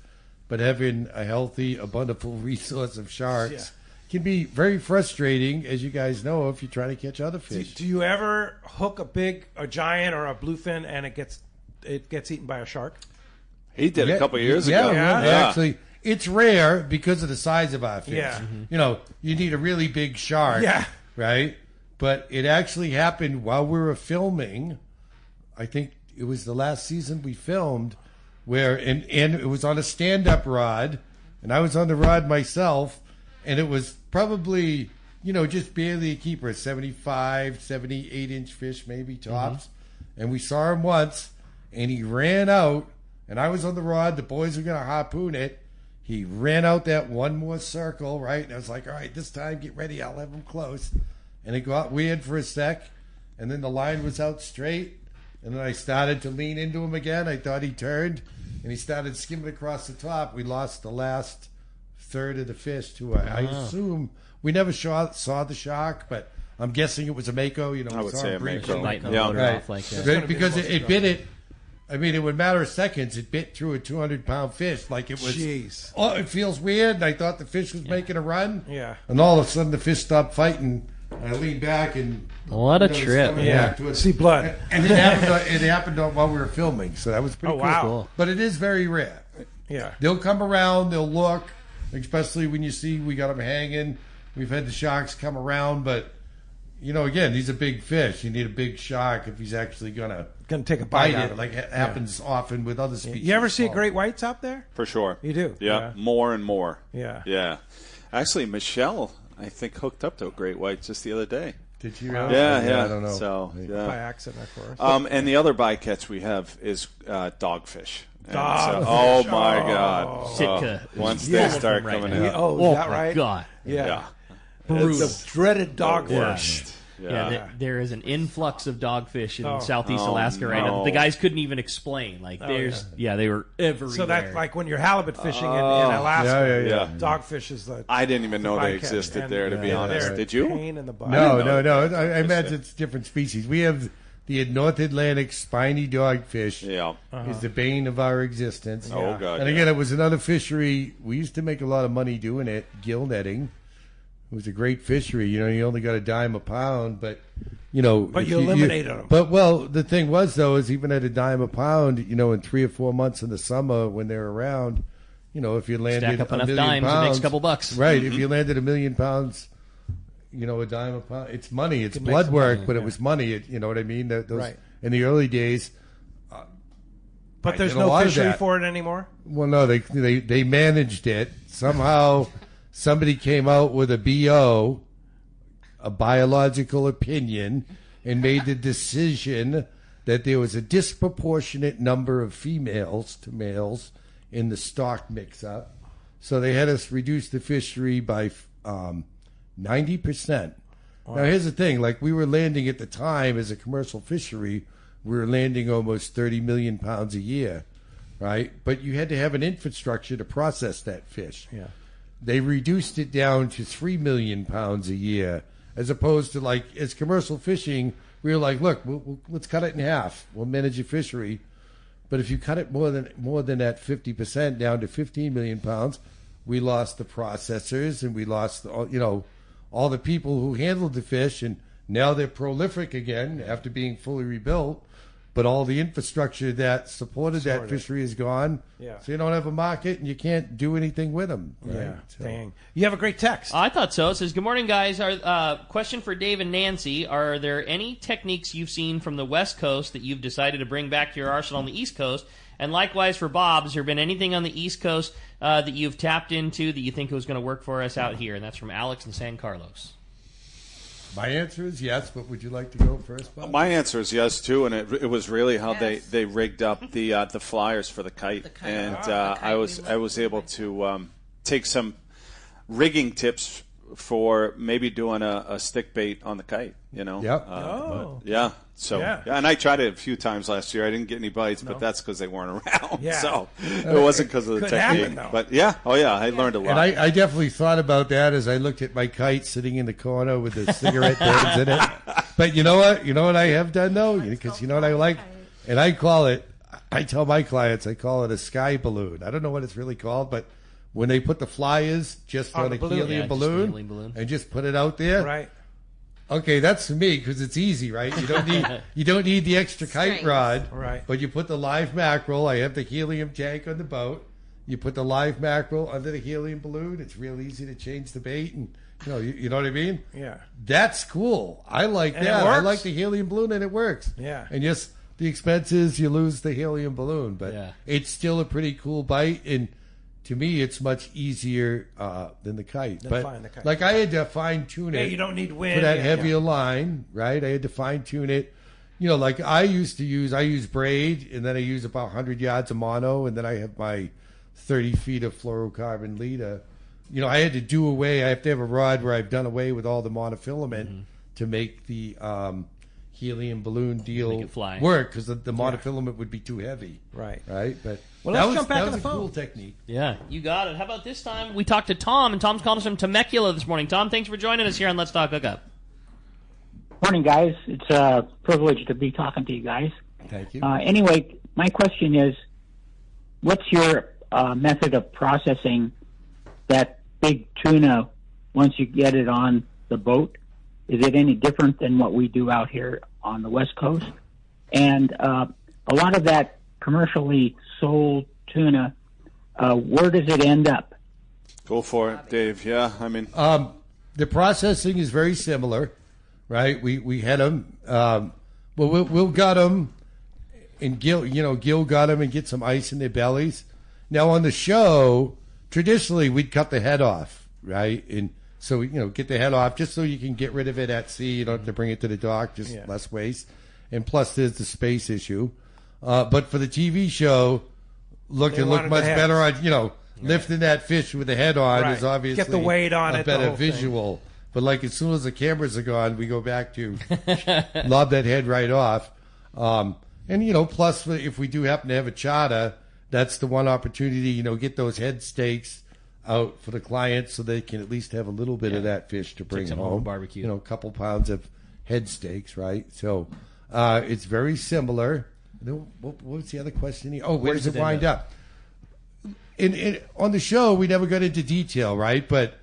but having a healthy, abundant resource of sharks can be very frustrating, as you guys know, if you're trying to catch other fish. Do you ever hook a giant or a bluefin and it gets eaten by a shark? He did a couple of years ago. Actually, it's rare because of the size of our fish. Yeah. You need a really big shark, right? But it actually happened while we were filming. I think it was the last season we filmed, where and it was on a stand-up rod, and I was on the rod myself, and it was probably just barely a keeper, 75, 78-inch fish maybe tops, and we saw him once, and he ran out, and I was on the rod. The boys were going to harpoon it. He ran out that one more circle, right? And I was like, all right, this time get ready. I'll have him close. And it got weird for a sec, and then the line was out straight, and then I started to lean into him again. I thought he turned, and he started skimming across the top. We lost the last third of the fish to I assume we never saw the shark, but I'm guessing it was a mako. I would say a mako. Right. Because it bit it. I mean, it would matter of seconds. It bit through a 200-pound fish like it was. Jeez. Oh, it feels weird. And I thought the fish was making a run. Yeah. And all of a sudden, the fish stopped fighting. And I leaned back and what a trip! See blood. And it happened while we were filming, so that was pretty cool. But it is very rare. Yeah. They'll come around. They'll look, especially when you see we got them hanging. We've had the sharks come around, but again, these are big fish. You need a big shark if he's actually gonna take a bite out it, of like it happens often with other species. You ever see great whites out there? For sure. You do? Yeah, more and more. Yeah. Yeah. Actually, Michelle, I think, hooked up to a great white just the other day. Did you really? Yeah. I don't know. So, by accident, of course. And the other bycatch we have is dogfish. Dogfish. Oh my God! Sitka. Once they start coming in. Oh, is that right? God. Yeah. Brutal. The dreaded dogfish. Yeah, there is an influx of dogfish in Southeast Alaska right now. The guys couldn't even explain. Like, they were everywhere. So that's like when you're halibut fishing in Alaska. Dogfish is the. I didn't even know they existed there. To be honest, did you? Pain in the butt. No. I imagine it's different species. We have the North Atlantic spiny dogfish. Is the bane of our existence. Oh God! And again, it was another fishery. We used to make a lot of money doing it, gill netting. It was a great fishery. You only got $0.10 a pound, but But you eliminated them. But the thing was though, is even at $0.10 a pound, in 3 or 4 months in the summer when they're around, if you landed stack up enough $1 dimes, million it makes a couple bucks. right? If you landed $1 million, $0.10 a pound, it's money. It's blood work, but it was money. You know what I mean? Those in the early days. But there's no fishery for it anymore. Well, no, they managed it somehow. Somebody came out with a BO a biological opinion and made the decision that there was a disproportionate number of females to males in the stock mix-up. So they had us reduce the fishery by 90%. Wow. Now, here's the thing. Like, we were landing at the time as a commercial fishery, we were landing almost 30 million pounds a year, right? But you had to have an infrastructure to process that fish. Yeah. They reduced it down to 3 million pounds a year, as opposed to, like, as commercial fishing, we were like, look, let's cut it in half. We'll manage your fishery. But if you cut it more than that 50% down to 15 million pounds, we lost the processors and we lost, all the people who handled the fish, and now they're prolific again after being fully rebuilt. But all the infrastructure that supported that fishery is gone. Yeah. So you don't have a market and you can't do anything with them. Right? Yeah. So. Dang. You have a great text. I thought so. It says, good morning, guys. Question for Dave and Nancy. Are there any techniques you've seen from the West Coast that you've decided to bring back to your arsenal on the East Coast? And likewise for Bob, has there been anything on the East Coast that you've tapped into that you think was going to work for us out here? And that's from Alex in San Carlos. My answer is yes, but would you like to go first, Bob? My answer is yes too, and it was really how they rigged up the flyers for the kite, and I was able to take some rigging tips for maybe doing a stick bait on the kite. Yep. Yeah. So and I tried it a few times last year. I didn't get any bites, but that's because they weren't around. Yeah. So it wasn't because of the technique. But I learned a lot. And I definitely thought about that as I looked at my kite sitting in the corner with the cigarette burns in it. But you know what? You know what I have done though? Because you know what I like? And I tell my clients, I call it a sky balloon. I don't know what it's really called, but when they put the flyers just on a helium balloon and just put it out there. Right. Okay, that's for me because it's easy, right? You don't need the extra kite rod, right? But you put the live mackerel. I have the helium tank on the boat. You put the live mackerel under the helium balloon. It's real easy to change the bait, and you know what I mean? Yeah, that's cool. I like and that. I like the helium balloon, and it works. Yeah, and yes, the expense is you lose the helium balloon, but it's still a pretty cool bite and. To me, it's much easier than the kite. Like I had to fine tune it. Yeah, you don't need wind for that heavier line, right? I had to fine tune it. Like I use braid, and then I use about 100 yards of mono, and then I have my 30 feet of fluorocarbon leader. I had to do away. I have to have a rod where I've done away with all the monofilament to make the helium balloon deal work because the monofilament would be too heavy. Right. But let's jump back that on was the a phone. cool technique. Yeah, you got it. How about this time? We talked to Tom, and Tom's calling us from Temecula this morning. Tom, thanks for joining us here on Let's Talk Hookup. Morning, guys. It's a privilege to be talking to you guys. Thank you. Anyway, my question is, what's your method of processing that big tuna once you get it on the boat? Is it any different than what we do out here on the West Coast? And a lot of that commercially sold tuna, where does it end up? Go for it, Dave. Yeah, I mean, the processing is very similar, right? We had them. We'll gut them, and Gil got them and get some ice in their bellies. Now on the show, traditionally we'd cut the head off, right? And so get the head off just so you can get rid of it at sea. You don't have to bring it to the dock, just less waste. And plus, there's the space issue. But for the TV show, look much better on lifting that fish with the head on is obviously get the weight on a it, better visual. But like as soon as the cameras are gone, we go back to lob that head right off. And plus if we do happen to have a charter, that's the one opportunity. Get those head steaks out for the clients so they can at least have a little bit of that fish to bring home. Barbecue. A couple pounds of head steaks, right? So it's very similar. What was the other question? Oh, where does it wind up? On the show, we never got into detail, right? But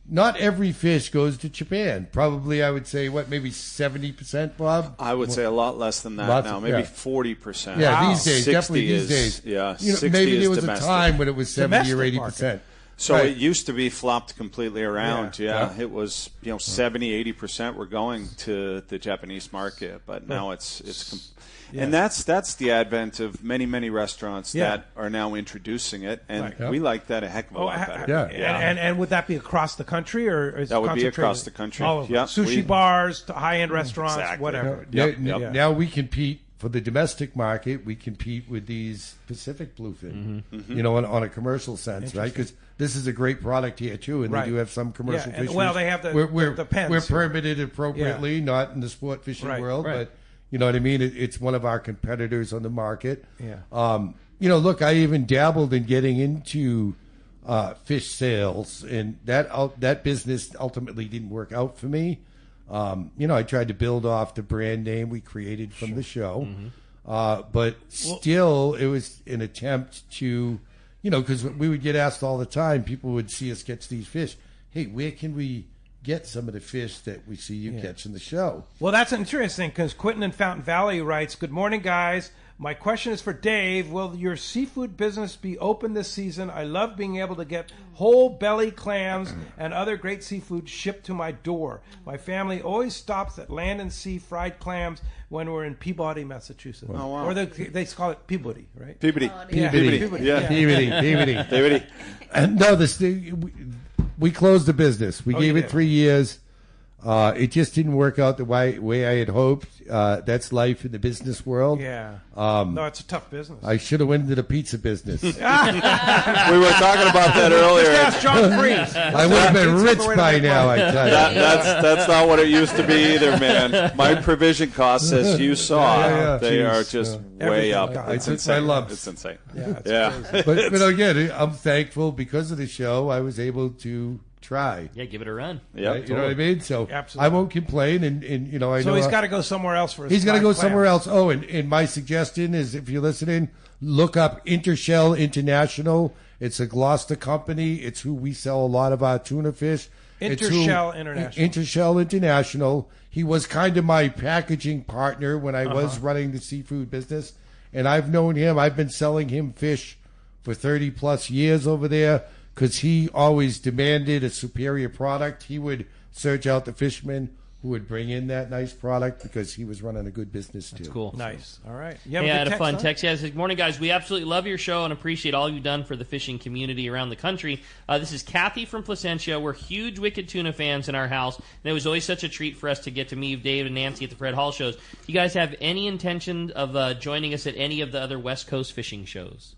not every fish goes to Japan. Probably, I would say, maybe 70%, Bob? I would say a lot less than that now. Maybe 40%. Yeah, these days, definitely these days. Yeah, 60 maybe is there was domestic. a time when it was 70 or 80%. So Right. it used to be flopped completely around. Yeah. It was 70-80% were going to the Japanese market, but now it's and that's the advent of many restaurants that are now introducing it, and we like that a heck of a lot better. And would that be across the country, or is that it would be concentrated? across the country? All of them. Yeah, Sushi bars, to high-end restaurants, whatever. Now we compete for the domestic market. We compete with these Pacific bluefin, on a commercial sense, right? Because this is a great product here too, and they do have some commercial fisheries. Well, they have the pens. We're permitted appropriately, not in the sport fishing world, but you know what I mean. It's one of our competitors on the market. Yeah. Look, I even dabbled in getting into fish sales, and that business ultimately didn't work out for me. I tried to build off the brand name we created from the show, but still, it was an attempt to, because we would get asked all the time. People would see us catch these fish. Hey, where can we get some of the fish that we see you catch in the show? Well, that's interesting because Quentin in Fountain Valley writes, "Good morning, guys. My question is for Dave. Will your seafood business be open this season? I love being able to get whole belly clams and other great seafood shipped to my door. My family always stops at Land and Sea Fried Clams when we're in Peabody, Massachusetts." Oh, wow. Or they call it Peabody, right? Peabody. Yeah. Peabody. And no, we closed the business. We gave it 3 years. It just didn't work out the way I had hoped. That's life in the business world. Yeah. No, it's a tough business. I should have went into the pizza business. We were talking about that earlier. Just ask John Freeze. I would have been rich by now, I tell you. That's not what it used to be either, man. My provision costs, as you saw, they are just way up. It's insane. I love it. It's insane. Yeah. But again, I'm thankful because of the show. I was able to try. Yeah, give it a run. Yeah, You know what I mean? So Absolutely. I won't complain. And I So know he's got to go somewhere else for his he's got to fried go clams. somewhere else. Oh, and my suggestion is, if you're listening, look up Intershell International. It's a Gloucester company. It's who we sell a lot of our tuna fish. Intershell International. Intershell International. He was kind of my packaging partner when I was running the seafood business. And I've known him. I've been selling him fish for 30 plus years over there, because he always demanded a superior product. He would search out the fishermen who would bring in that nice product because he was running a good business too. That's cool. Nice. All right. I had a fun text. Yeah, it says, "Good morning, guys. We absolutely love your show and appreciate all you've done for the fishing community around the country. This is Kathy from Placentia. We're huge Wicked Tuna fans in our house, and it was always such a treat for us to get to meet Dave and Nancy at the Fred Hall shows. Do you guys have any intention of joining us at any of the other West Coast fishing shows?"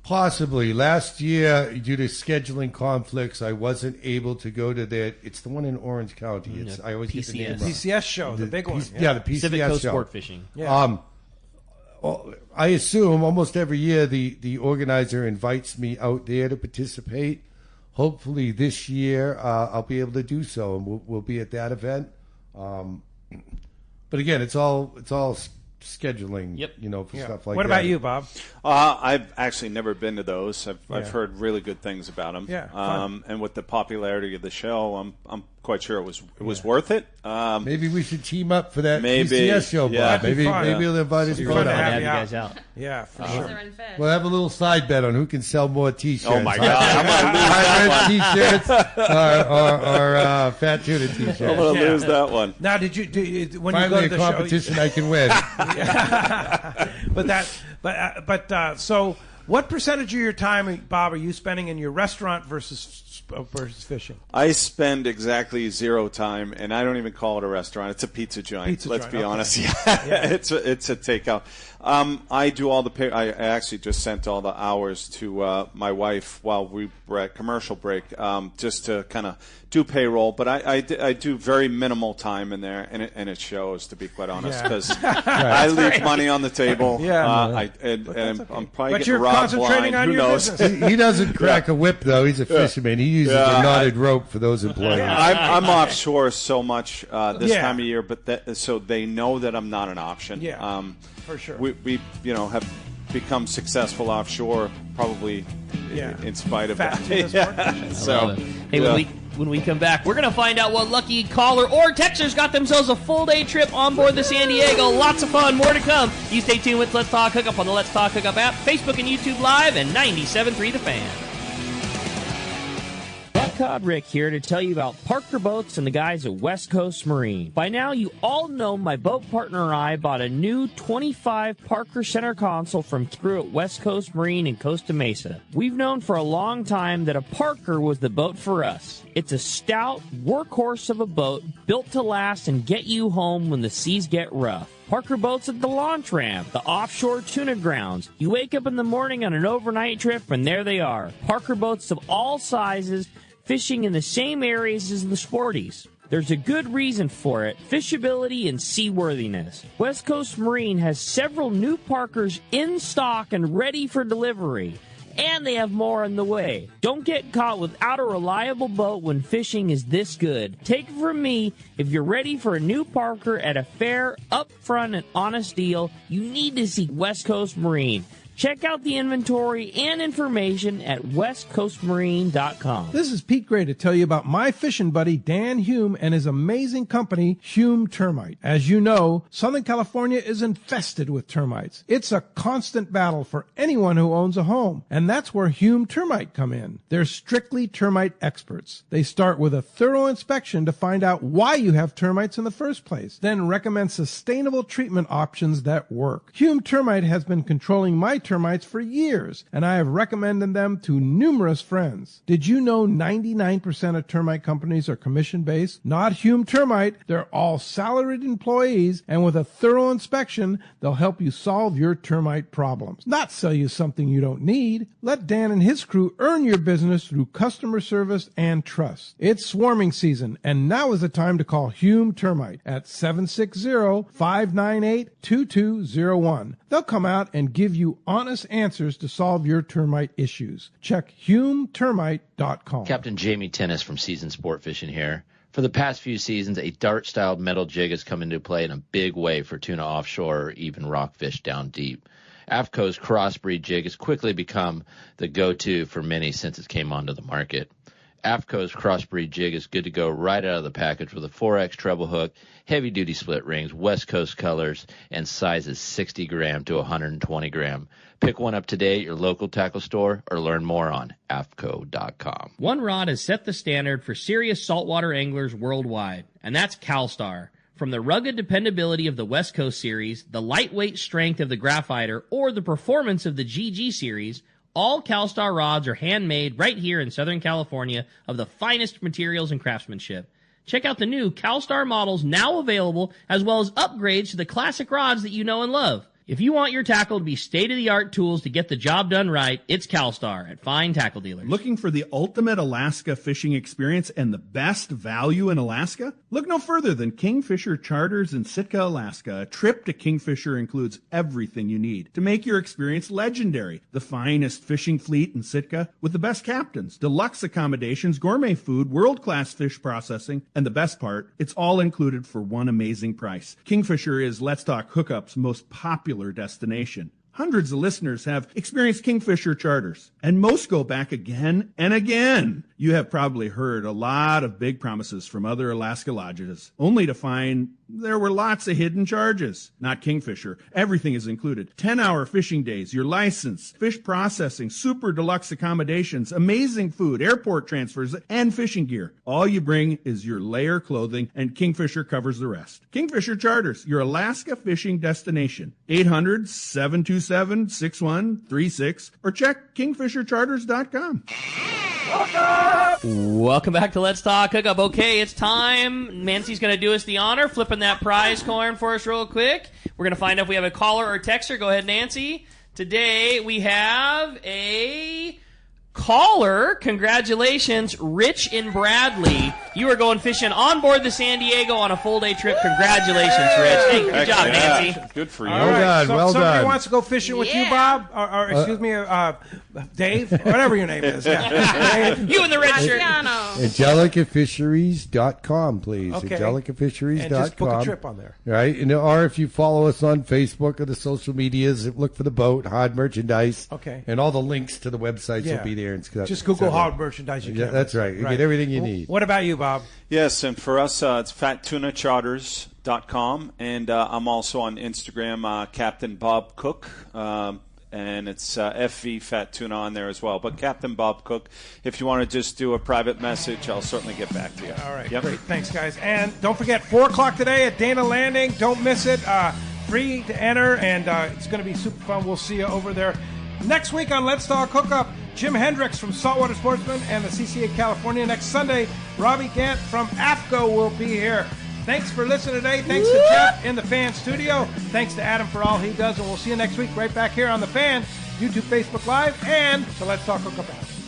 Possibly. Last year, due to scheduling conflicts, I wasn't able to go to that. It's the one in Orange County. It's I always get the name wrong. PCS show, the big one. The PCS Pacific Coast show. Sport Fishing. Yeah. I assume almost every year the organizer invites me out there to participate. Hopefully this year I'll be able to do so, and we'll be at that event. But again, it's all scheduling, for stuff like that. What about you, Bob? I've actually never been to those. I've heard really good things about them. Yeah, fun. And with the popularity of the show, I'm quite sure it was worth it. Maybe we should team up for that maybe, PCS show, Bob. yeah. Maybe we'll invite us It'd be both fun to out. have you guys out. Yeah, for sure. We'll have a little side bet on who can sell more T-shirts. Oh my God! I'm gonna lose that T-shirts or Fat Tuna T-shirts. I'm gonna lose that one. Now, when Finally, you go to a the competition I can win. So what percentage of your time, Bob, are you spending in your restaurant versus fishing? I spend exactly 0 time, and I don't even call it a restaurant. It's a pizza joint. Let's be honest. Yeah. It's a takeout. I do all the I actually just sent all the hours to my wife while we were at commercial break, just to kind of do payroll. But I do very minimal time in there, and it shows, to be quite honest, because I leave money on the table. Yeah. I'm probably But getting you're robbed concentrating blind. on Who your knows? business. He doesn't crack a whip, though. He's a fisherman. He uses a knotted rope for those employees. I'm offshore so much this Yeah. time of year, but so they know that I'm not an option. Yeah, for sure. We have become successful offshore, probably in spite of Fat that. tuna sport. So, Hey, when we come back, we're going to find out what lucky caller or texters got themselves a full-day trip on board the San Diego. Lots of fun. More to come. You stay tuned with Let's Talk Hookup on the Let's Talk Hookup app, Facebook and YouTube Live, and 97.3 The Fan. Cod Rick here to tell you about Parker Boats and the guys at West Coast Marine. By now, you all know my boat partner and I bought a new 25 Parker center console from crew at West Coast Marine in Costa Mesa. We've known for a long time that a Parker was the boat for us. It's a stout workhorse of a boat built to last and get you home when the seas get rough. Parker Boats at the launch ramp, the offshore tuna grounds. You wake up in the morning on an overnight trip, and there they are. Parker Boats of all sizes, fishing in the same areas as the sporties. There's a good reason for it, fishability and seaworthiness. West Coast Marine has several new Parkers in stock and ready for delivery. And they have more on the way. Don't get caught without a reliable boat when fishing is this good. Take it from me, if you're ready for a new Parker at a fair, upfront, and honest deal, you need to see West Coast Marine. Check out the inventory and information at westcoastmarine.com. This is Pete Gray to tell you about my fishing buddy Dan Hume and his amazing company, Hume Termite. As you know, Southern California is infested with termites. It's a constant battle for anyone who owns a home, and that's where Hume Termite come in. They're strictly termite experts. They start with a thorough inspection to find out why you have termites in the first place, then recommend sustainable treatment options that work. Hume Termite has been controlling my termites for years, and I have recommended them to numerous friends. Did you know 99% of termite companies are commission-based? Not Hume Termite. They're all salaried employees, and with a thorough inspection, they'll help you solve your termite problems, not sell you something you don't need. Let Dan and his crew earn your business through customer service and trust. It's swarming season, and now is the time to call Hume Termite at 760-598-2201. They'll come out and give you honest answers to solve your termite issues. Check HumeTermite.com. Captain Jamie Tennis from Season Sport Fishing here. For the past few seasons, a dart-styled metal jig has come into play in a big way for tuna offshore or even rockfish down deep. AFCO's crossbreed jig has quickly become the go-to for many since it came onto the market. AFCO's crossbreed jig is good to go right out of the package with a 4X treble hook, heavy-duty split rings, West Coast colors, and sizes 60 gram to 120 gram. Pick one up today at your local tackle store or learn more on AFCO.com. One rod has set the standard for serious saltwater anglers worldwide, and that's CalStar. From the rugged dependability of the West Coast series, the lightweight strength of the Graphiter, or the performance of the GG series, all CalStar rods are handmade right here in Southern California of the finest materials and craftsmanship. Check out the new CalStar models now available, as well as upgrades to the classic rods that you know and love. If you want your tackle to be state-of-the-art tools to get the job done right, it's CalStar at fine tackle dealers. Looking for the ultimate Alaska fishing experience and the best value in Alaska? Look no further than Kingfisher Charters in Sitka, Alaska. A trip to Kingfisher includes everything you need to make your experience legendary. The finest fishing fleet in Sitka with the best captains, deluxe accommodations, gourmet food, world-class fish processing, and the best part, it's all included for one amazing price. Kingfisher is Let's Talk Hookup's most popular destination. Hundreds of listeners have experienced Kingfisher Charters, and most go back again and again. You have probably heard a lot of big promises from other Alaska lodges, only to find there were lots of hidden charges. Not Kingfisher. Everything is included. 10-hour fishing days, your license, fish processing, super deluxe accommodations, amazing food, airport transfers, and fishing gear. All you bring is your layer clothing, and Kingfisher covers the rest. Kingfisher Charters, your Alaska fishing destination. 800-727-6136 or check kingfishercharters.com. Welcome back to Let's Talk Hookup. Okay, it's time. Nancy's going to do us the honor, flipping that prize coin for us real quick. We're going to find out if we have a caller or texter. Go ahead, Nancy. Today we have a caller. Congratulations, Rich in Bradley. You are going fishing on board the San Diego on a full-day trip. Congratulations, Rich. Hey, good job, Nancy. Good for you. Well done, well somebody done. wants to go fishing with you, Bob? Or excuse me, Dave? Whatever your name is. Yeah. You in the red shirt. AngelicaFisheries.com, please. Okay. AngelicaFisheries.com. And just book a trip on there. Right? And, or if you follow us on Facebook or the social medias, look for the boat, Hod Merchandise. Okay. And all the links to the websites will be there. And stuff. Just Google Hod Merchandise. Yeah, that's right. You get everything you need. What about you, Bob? Yes, and for us, it's fattunacharters.com, and I'm also on Instagram, Captain Bob Cook. and it's FV Fat Tuna on there as well. But Captain Bob Cook, if you want to just do a private message, I'll certainly get back to you. All right, great. Thanks, guys. And don't forget, 4 o'clock today at Dana Landing. Don't miss it. Free to enter, and it's going to be super fun. We'll see you over there. Next week on Let's Talk Hookup, Jim Hendricks from Saltwater Sportsman and the CCA California. Next Sunday, Robbie Gant from AFCO will be here. Thanks for listening today. Thanks to Jeff in the Fan Studio. Thanks to Adam for all he does, and we'll see you next week right back here on the Fan, YouTube, Facebook Live, and the Let's Talk Hookup app.